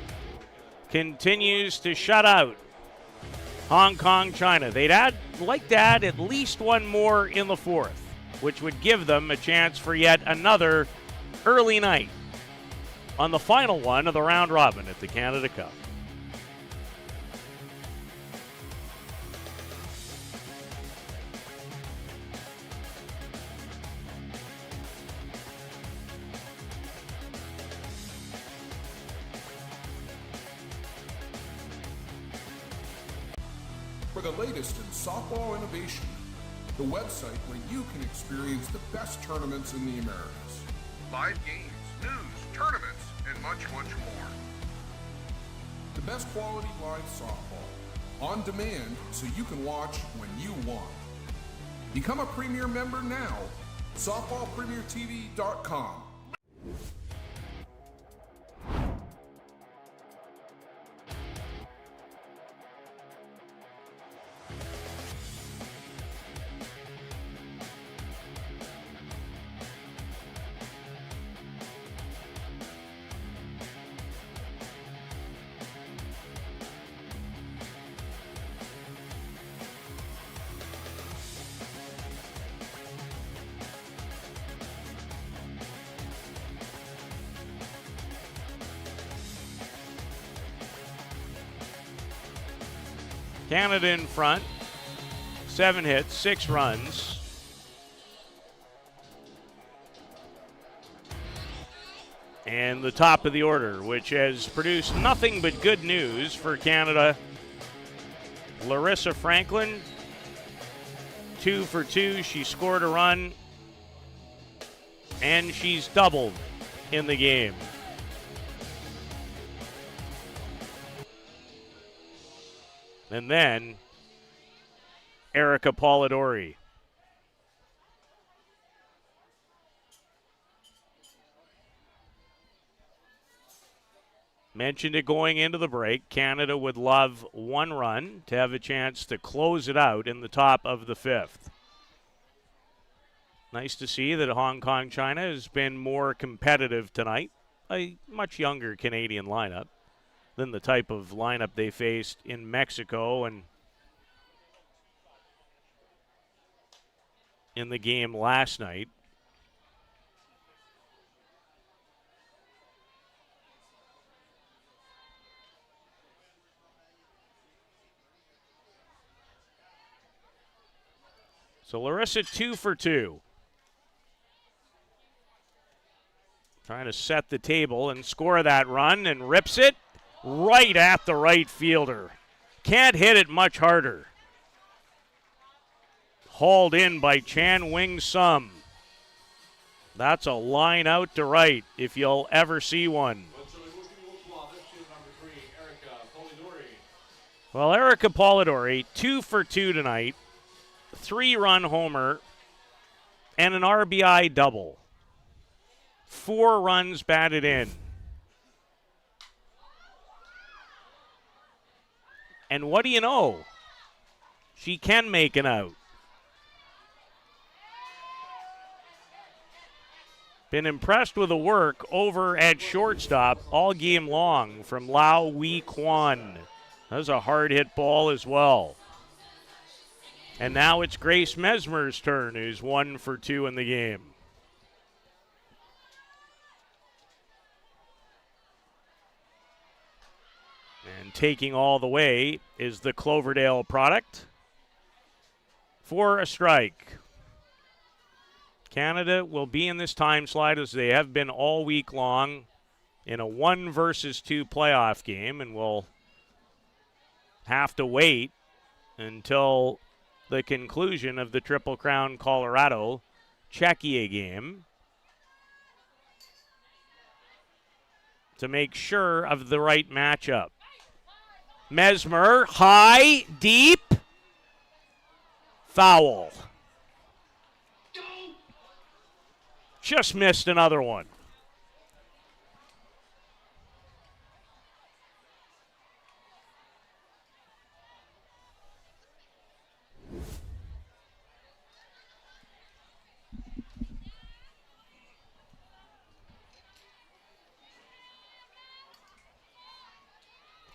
continues to shut out Hong Kong China. They'd like to add at least one more in the fourth, which would give them a chance for yet another early night on the final one of the round robin at the Canada Cup. For the latest in softball innovation, the website where you can experience the best tournaments in the Americas. Live games, news, tournaments, and much, much more. The best quality live softball, on demand so you can watch when you want. Become a Premier member now, softballpremiertv.com. Canada in front. 7 hits, 6 runs. And the top of the order, which has produced nothing but good news for Canada. Larissa Franklin, 2 for 2. She scored a run, and she's doubled in the game. And then Erica Polidori. Mentioned it going into the break. Canada would love 1 run to have a chance to close it out in the top of the 5th. Nice to see that Hong Kong China has been more competitive tonight. A much younger Canadian lineup than the type of lineup they faced in Mexico and in the game last night. So Larissa 2 for 2. Trying to set the table and score that run and rips it right at the right fielder. Can't hit it much harder. Hauled in by Chan Wing Sum. That's a line out to right if you'll ever see one. Well, Erica Polidori, 2 for 2 tonight. 3-run homer and an RBI double. 4 runs batted in. And what do you know? She can make an out. Been impressed with the work over at shortstop all game long from Lau Wee Kwan. That was a hard hit ball as well. And now it's Grace Mesmer's turn, who's 1 for 2 in the game. And taking all the way is the Cloverdale product for a strike. Canada will be in this time slide as they have been all week long in a 1 versus 2 playoff game, and will have to wait until the conclusion of the Triple Crown Colorado Czechia game to make sure of the right matchup. Mesmer, high, deep, foul. Just missed another one.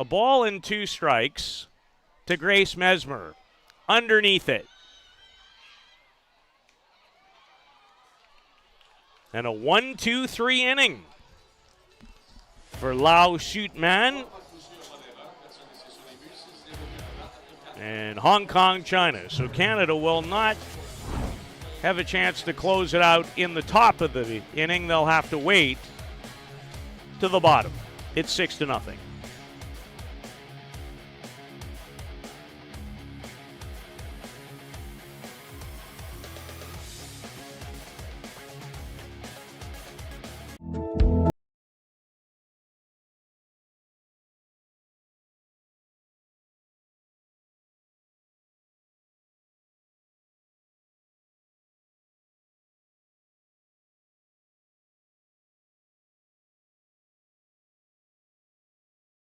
A ball and 2 strikes to Grace Mesmer. Underneath it. And a 1-2-3 inning for Lau Shootman and Hong Kong China. So Canada will not have a chance to close it out in the top of the inning. They'll have to wait to the bottom. It's 6-0.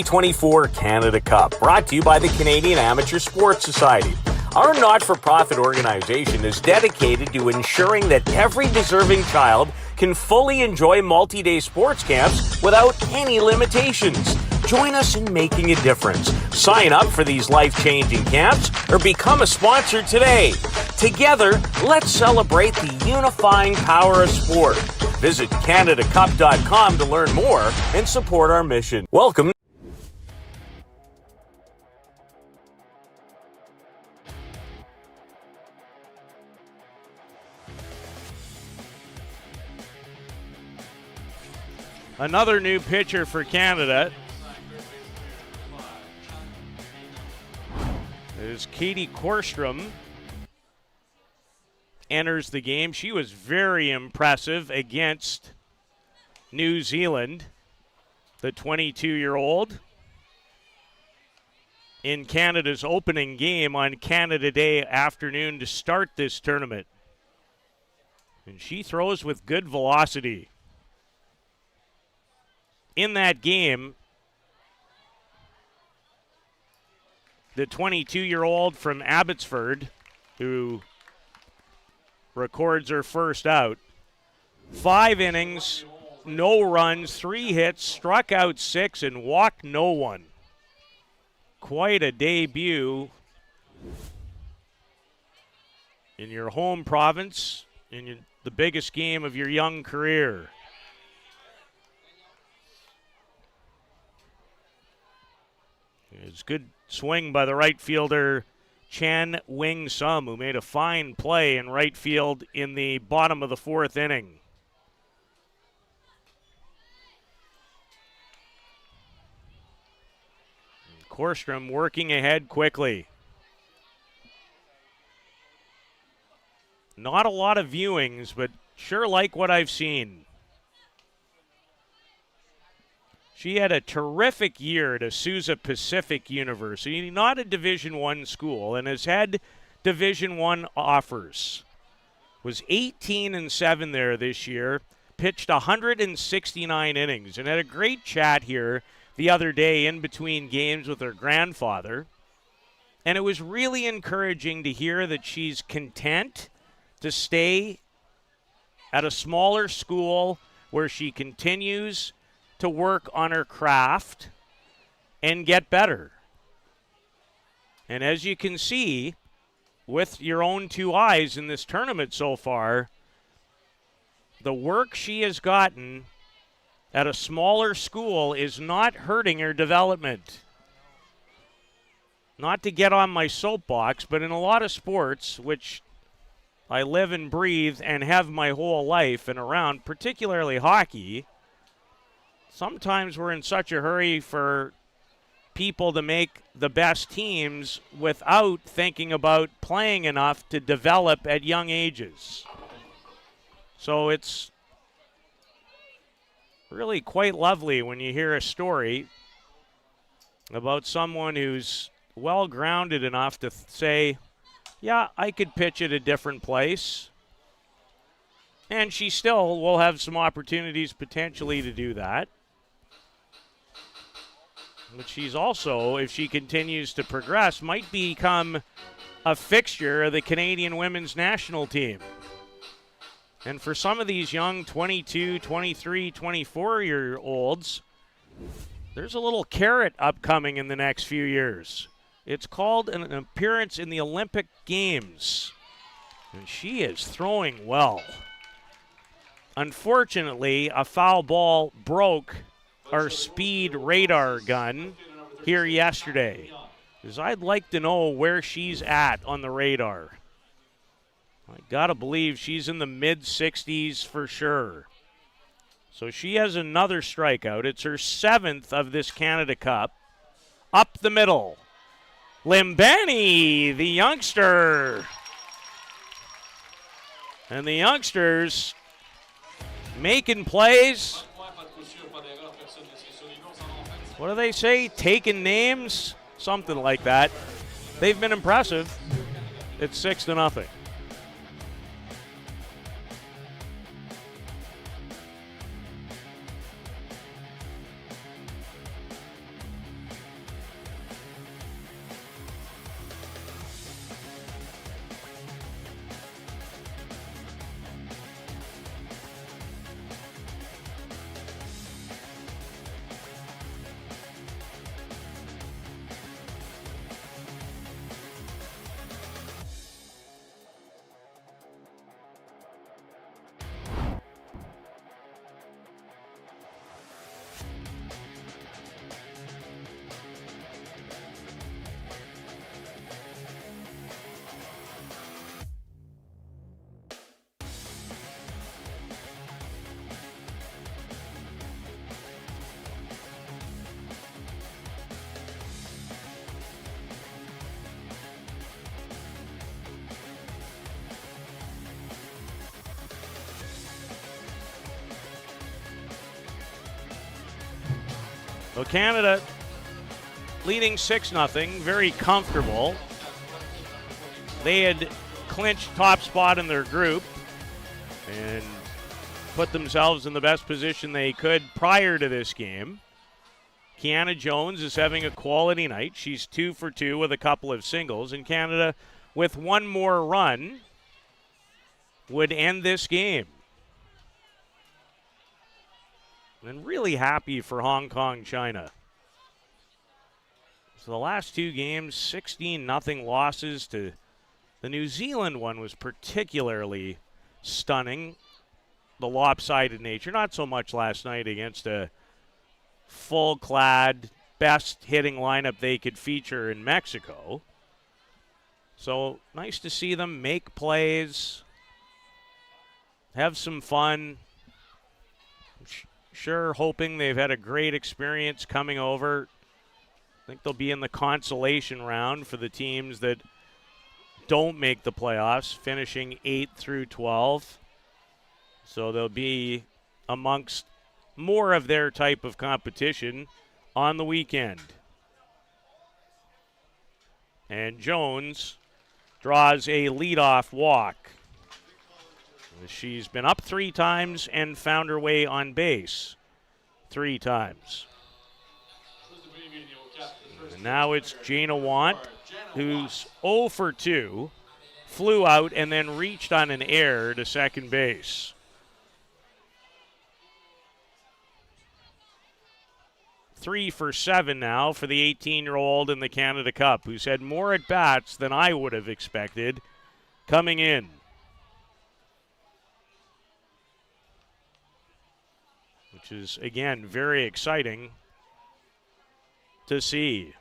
'24 Canada Cup, brought to you by the Canadian Amateur Sports Society. Our not-for-profit organization is dedicated to ensuring that every deserving child can fully enjoy multi-day sports camps without any limitations. Join us in making a difference. Sign up for these life-changing camps or become a sponsor today. Together, let's celebrate the unifying power of sport. Visit CanadaCup.com to learn more and support our mission. Welcome. Another new pitcher for Canada is Katie Korstrom. Enters the game. She was very impressive against New Zealand, the 22-year-old, in Canada's opening game on Canada Day afternoon to start this tournament. And she throws with good velocity. In that game, the 22-year-old from Abbotsford, who records her first out. 5 innings, no runs, 3 hits, struck out 6, and walked no one. Quite a debut in your home province, in the biggest game of your young career. It's good swing by the right fielder, Chan Wing Sum, who made a fine play in right field in the bottom of the 4th inning. And Korstrom working ahead quickly. Not a lot of viewings, but sure like what I've seen. She had a terrific year at Azusa Pacific University, not a Division I school, and has had Division I offers. Was 18-7 there this year, pitched 169 innings, and had a great chat here the other day in between games with her grandfather. And it was really encouraging to hear that she's content to stay at a smaller school where she continues to work on her craft and get better. And as you can see, with your own 2 eyes in this tournament so far, the work she has gotten at a smaller school is not hurting her development. Not to get on my soapbox, but in a lot of sports, which I live and breathe and have my whole life and around, particularly hockey, sometimes we're in such a hurry for people to make the best teams without thinking about playing enough to develop at young ages. So it's really quite lovely when you hear a story about someone who's well-grounded enough to say, yeah, I could pitch at a different place. And she still will have some opportunities potentially to do that. But she's also, if she continues to progress, might become a fixture of the Canadian women's national team. And for some of these young 22, 23, 24-year-olds, there's a little carrot upcoming in the next few years. It's called an appearance in the Olympic Games. And she is throwing well. Unfortunately, a foul ball broke our speed radar gun here yesterday, because I'd like to know where she's at on the radar. I gotta believe she's in the mid-60s for sure. So she has another strikeout. It's her 7th of this Canada Cup. Up the middle, Limbani, the youngster. And the youngsters making plays. What do they say? Taking names? Something like that. They've been impressive. It's 6-0. So Canada leading 6-0, very comfortable. They had clinched top spot in their group and put themselves in the best position they could prior to this game. Kiana Jones is having a quality night. She's 2 for 2 with a couple of singles. And Canada, with one more run, would end this game. And really happy for Hong Kong, China. So the last two games, 16-0 losses. To the New Zealand one was particularly stunning. The lopsided nature. Not so much last night against a full-clad, best hitting lineup they could feature in Mexico. So nice to see them make plays, have some fun. Sure, hoping they've had a great experience coming over. I think they'll be in the consolation round for the teams that don't make the playoffs, finishing 8 through 12. So they'll be amongst more of their type of competition on the weekend. And Jones draws a leadoff walk. She's been up 3 times and found her way on base 3 times. And now it's Jana Want, who's 0 for 2, flew out and then reached on an error to second base. 3 for 7 now for the 18-year-old in the Canada Cup, who's had more at-bats than I would have expected coming in. Which is, again, very exciting to see.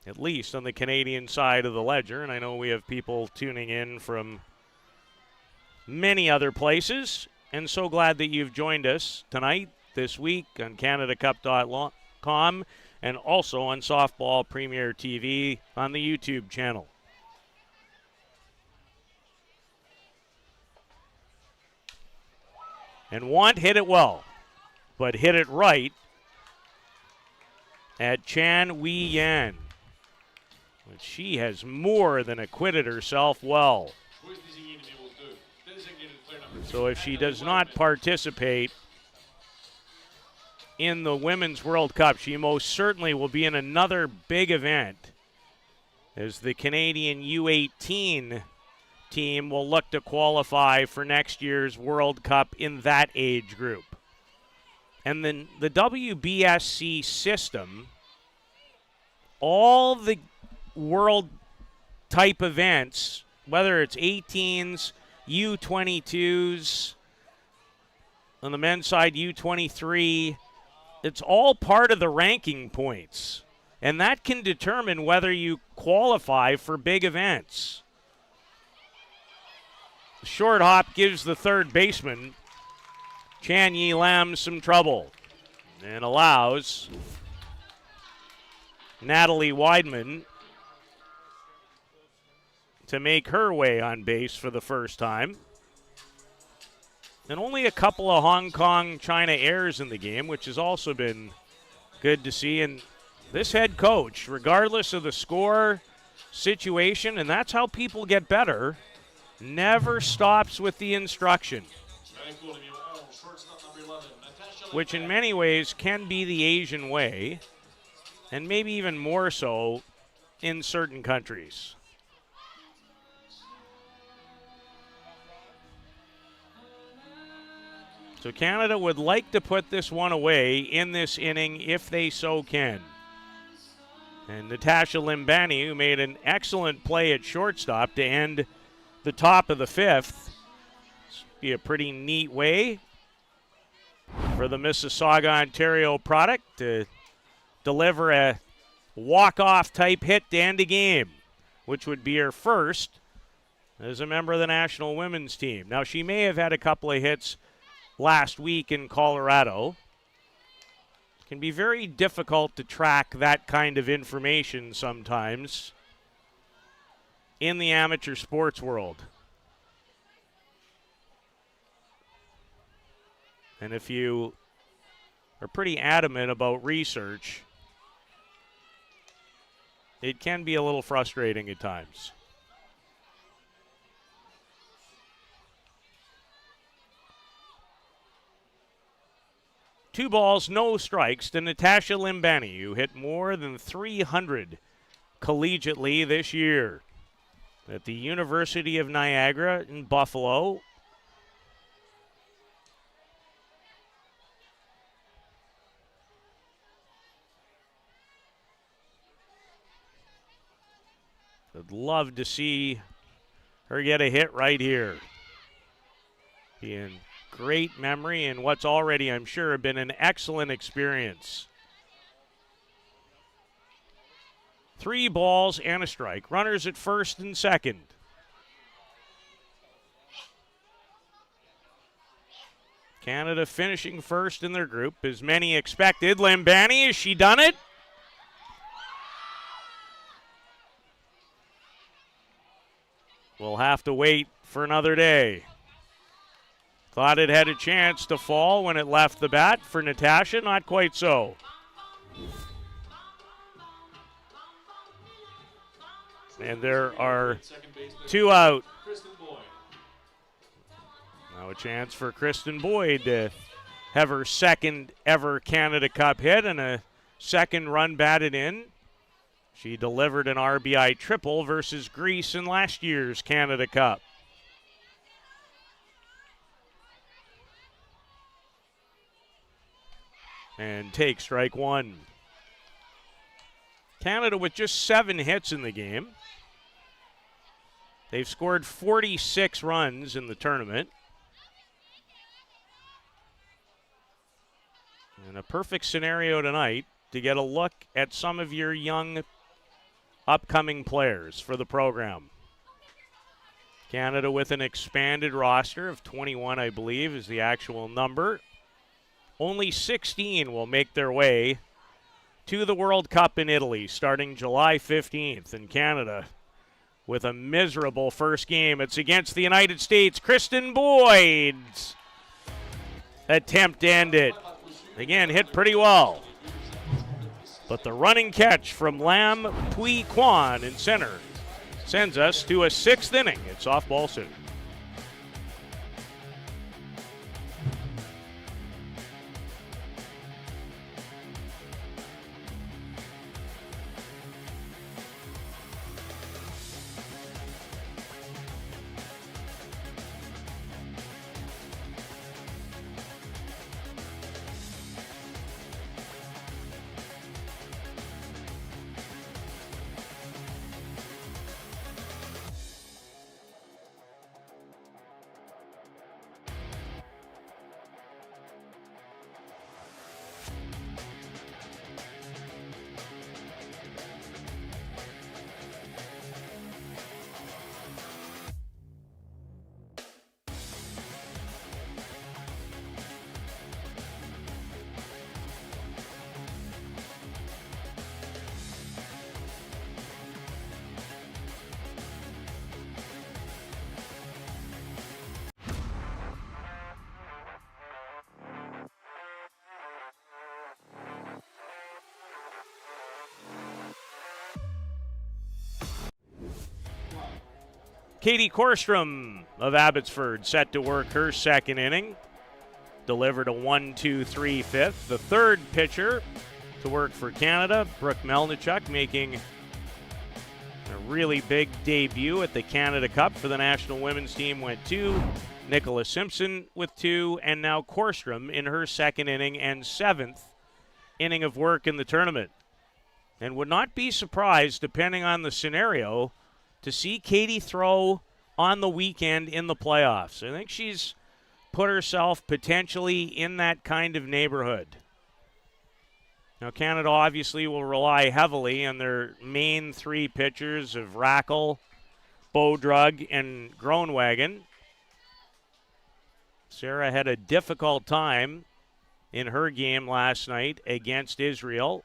At least on the Canadian side of the ledger. And I know we have people tuning in from many other places. And so glad that you've joined us tonight, this week on CanadaCup.com and also on Softball Premier TV on the YouTube channel. And Want hit it well, but hit it right at Chan Wei Yan. But she has more than acquitted herself well. So if she does not participate in the Women's World Cup, she most certainly will be in another big event as the Canadian U18 team will look to qualify for next year's World Cup in that age group. And then the WBSC system, all the world type events, whether it's 18s, U22s, on the men's side, U23, it's all part of the ranking points. And that can determine whether you qualify for big events. The short hop gives the third baseman, Chan Yi Lam, some trouble and allows Natalie Weidman to make her way on base for the first time. And only a couple of Hong Kong China errors in the game, which has also been good to see. And this head coach, regardless of the score situation, and that's how people get better, never stops with the instruction, which in many ways can be the Asian way, and maybe even more so in certain countries. So Canada would like to put this one away in this inning if they so can. And Natasha Limbani, who made an excellent play at shortstop to end the top of the fifth. This would be a pretty neat way for the Mississauga, Ontario product to deliver a walk-off type hit to end a game, which would be her first as a member of the national women's team. Now, she may have had a couple of hits last week in Colorado. It can be very difficult to track that kind of information sometimes in the amateur sports world. And if you are pretty adamant about research, it can be a little frustrating at times. 2 balls, no strikes to Natasha Limbani, who hit more than 300 collegiately this year at the University of Niagara in Buffalo. I'd love to see her get a hit right here. Be in great memory and what's already, I'm sure, been an excellent experience. 3 balls and a strike. Runners at first and second. Canada finishing first in their group, as many expected. Limbani, has she done it? We'll have to wait for another day. Thought it had a chance to fall when it left the bat for Natasha. Not quite so. And there are 2 out. Now a chance for Kristen Boyd to have her second ever Canada Cup hit and a second run batted in. She delivered an RBI triple versus Greece in last year's Canada Cup. And take strike 1. Canada with just 7 hits in the game. They've scored 46 runs in the tournament. And a perfect scenario tonight to get a look at some of your young upcoming players for the program. Canada with an expanded roster of 21, I believe, is the actual number. Only 16 will make their way to the World Cup in Italy starting July 15th. In Canada with a miserable first game. It's against the United States. Kristen Boyd's attempt to end it. Again, hit pretty well. But the running catch from Lam Pui Kwan in center sends us to a 6th inning at Softball City. Katie Korstrom of Abbotsford set to work her second inning. Delivered a 1-2-3 fifth. The third pitcher to work for Canada, Brooke Melnichuk, making a really big debut at the Canada Cup for the national women's team, went 2. Nicola Simpson with 2, and now Korstrom in her second inning and 7th inning of work in the tournament. And would not be surprised, depending on the scenario, to see Katie throw on the weekend in the playoffs. I think she's put herself potentially in that kind of neighborhood. Now, Canada obviously will rely heavily on their main 3 pitchers of Rackle, Bodrug, and Groenwagen. Sarah had a difficult time in her game last night against Israel.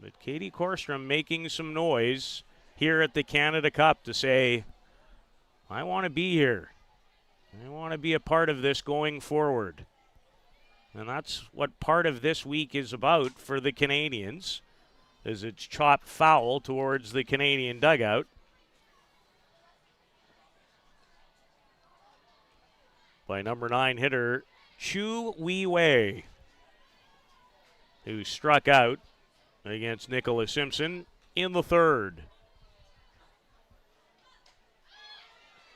But Katie Korstrom making some noise here at the Canada Cup to say, I want to be here. I want to be a part of this going forward. And that's what part of this week is about for the Canadians, as it's chopped foul towards the Canadian dugout. by number 9 hitter Chu Wei, who struck out against Nicholas Simpson in the third.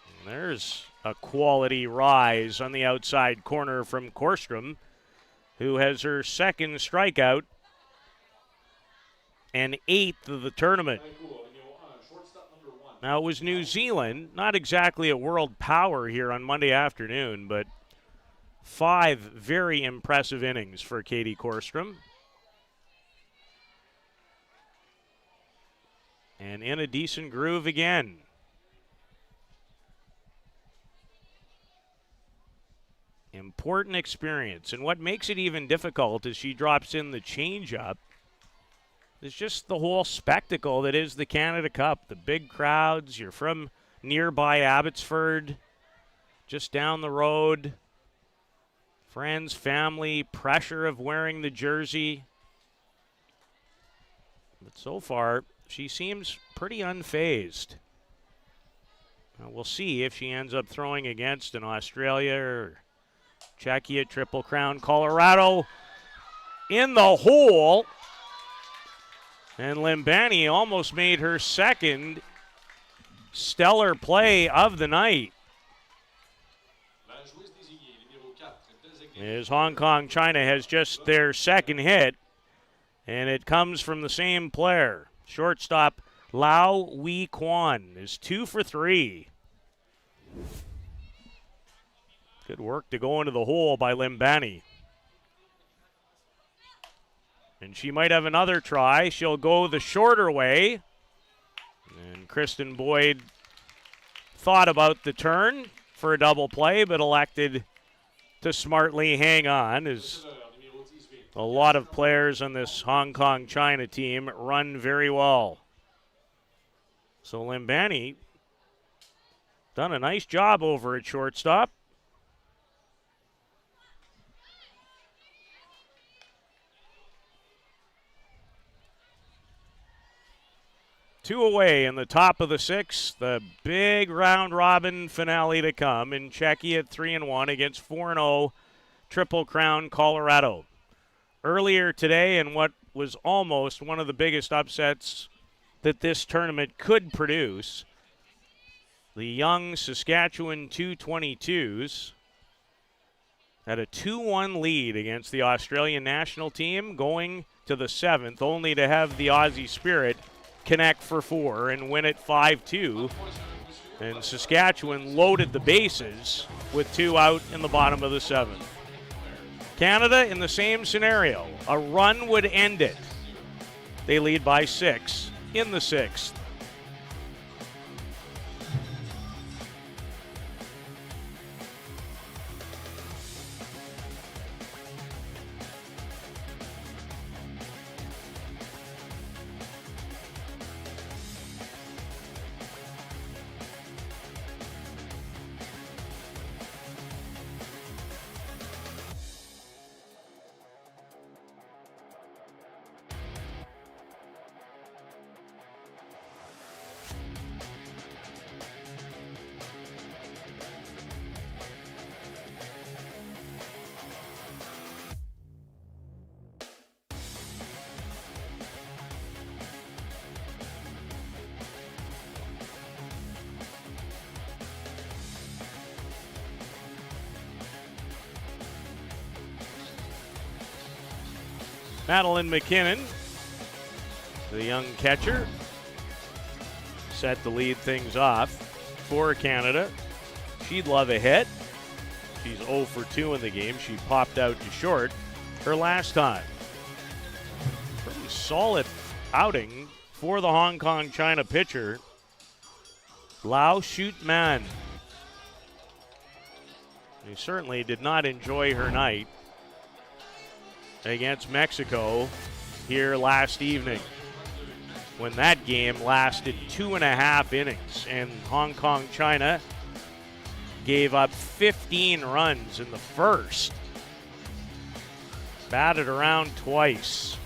And there's a quality rise on the outside corner from Korstrom, who has her second strikeout and 8th of the tournament. Now, it was New Zealand, not exactly a world power here on Monday afternoon, but 5 very impressive innings for Katie Korstrom. And in a decent groove again. Important experience. And what makes it even difficult is she drops in the changeup. It's just the whole spectacle that is the Canada Cup. The big crowds. You're from nearby Abbotsford, just down the road. Friends, family, pressure of wearing the jersey. But so far, she seems pretty unfazed. We'll see if she ends up throwing against an Australia or Czechia, Triple Crown, Colorado in the hole. And Limbani almost made her second stellar play of the night. As Hong Kong China has just their second hit, and it comes from the same player. Shortstop Lau Wei Kwan is 2 for 3. Good work to go into the hole by Limbani. And she might have another try. She'll go the shorter way. And Kristen Boyd thought about the turn for a double play, but elected to smartly hang on, as a lot of players on this Hong Kong China team run very well. So Limbani done a nice job over at shortstop. Two away in the top of the sixth. The big round-robin finale to come in Czechia at 3-1 against 4-0 Triple Crown Colorado. Earlier today, in what was almost one of the biggest upsets that this tournament could produce, the young Saskatchewan 222s had a 2-1 lead against the Australian national team going to the 7th, only to have the Aussie Spirit connect for 4 and win it 5-2. And Saskatchewan loaded the bases with 2 out in the bottom of the 7th. Canada in the same scenario. A run would end it. They lead by 6 in the 6th. Madeline McKinnon, the young catcher, set to lead things off for Canada. She'd love a hit. She's 0 for 2 in the game. She popped out to short her last time. Pretty solid outing for the Hong Kong China pitcher, Lau Shoot Man. He certainly did not enjoy her night against Mexico here last evening, when that game lasted 2.5 innings and Hong Kong China gave up 15 runs in the first. Batted around twice.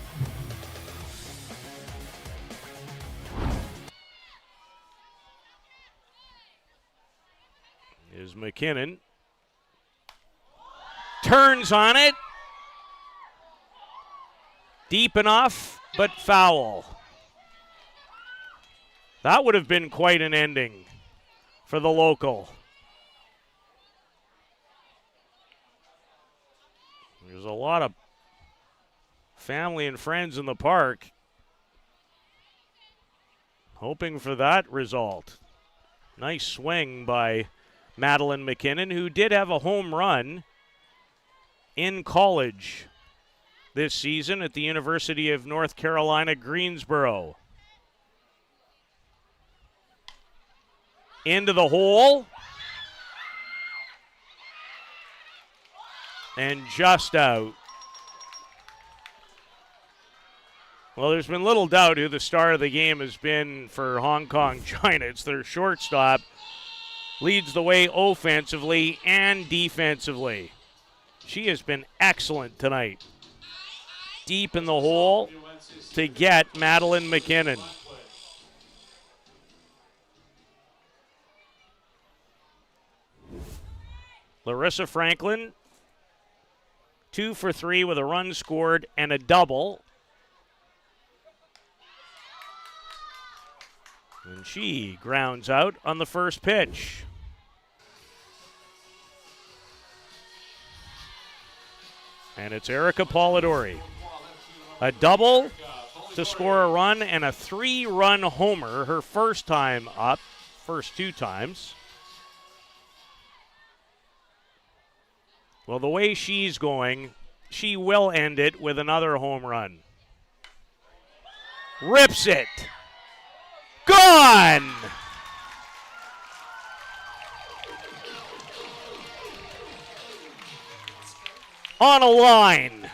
Is McKinnon. Turns on it. Deep enough, but foul. That would have been quite an ending for the local. There's a lot of family and friends in the park hoping for that result. Nice swing by Madeline McKinnon, who did have a home run in college this season at the University of North Carolina, Greensboro. Into the hole. And just out. Well, there's been little doubt who the star of the game has been for Hong Kong China. It's their shortstop. Leads the way offensively and defensively. She has been excellent tonight. Deep in the hole to get Madeline McKinnon. Larissa Franklin, 2 for 3 with a run scored and a double. And she grounds out on the first pitch. And it's Erica Polidori. A double to score a run and a 3-run homer her first time up, first 2 times. Well, the way she's going, she will end it with another home run. Rips it. Gone! On a line.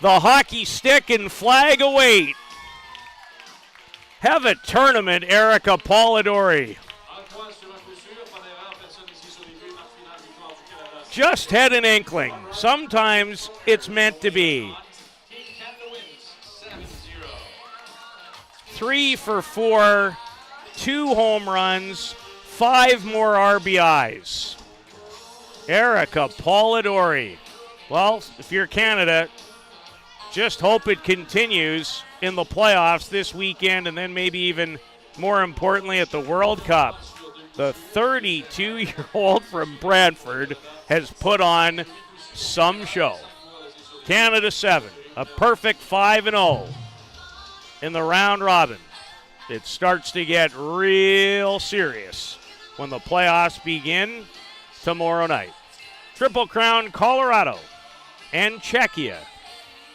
The hockey stick and flag await. Have a tournament, Erica Polidori. Just had an inkling. Sometimes it's meant to be. 3 for 4, 2 home runs, 5 more RBIs. Erica Polidori. Well, if you're Canada, just hope it continues in the playoffs this weekend and then maybe even more importantly at the World Cup. The 32-year-old from Brantford has put on some show. Canada 7, a perfect 5-0 in the round robin. It starts to get real serious when the playoffs begin tomorrow night. Triple Crown, Colorado, and Czechia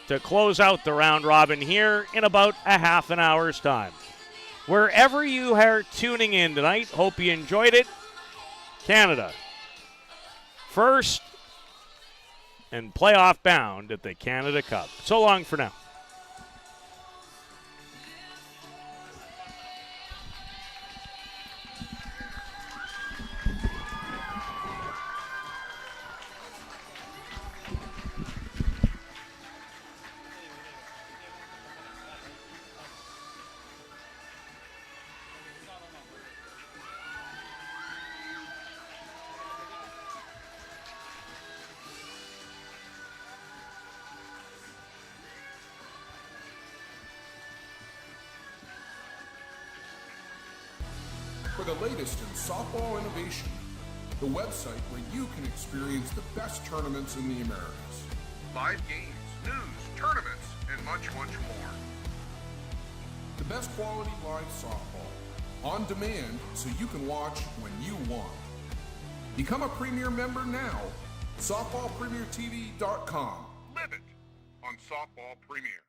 to close out the round robin here in about a half an hour's time. Wherever you are tuning in tonight, hope you enjoyed it. Canada, first and playoff bound at the Canada Cup. So long for now. For the latest in softball innovation, the website where you can experience the best tournaments in the Americas. Live games, news, tournaments, and much, much more. The best quality live softball, on demand so you can watch when you want. Become a Premier member now. SoftballPremierTV.com. Live it on Softball Premier.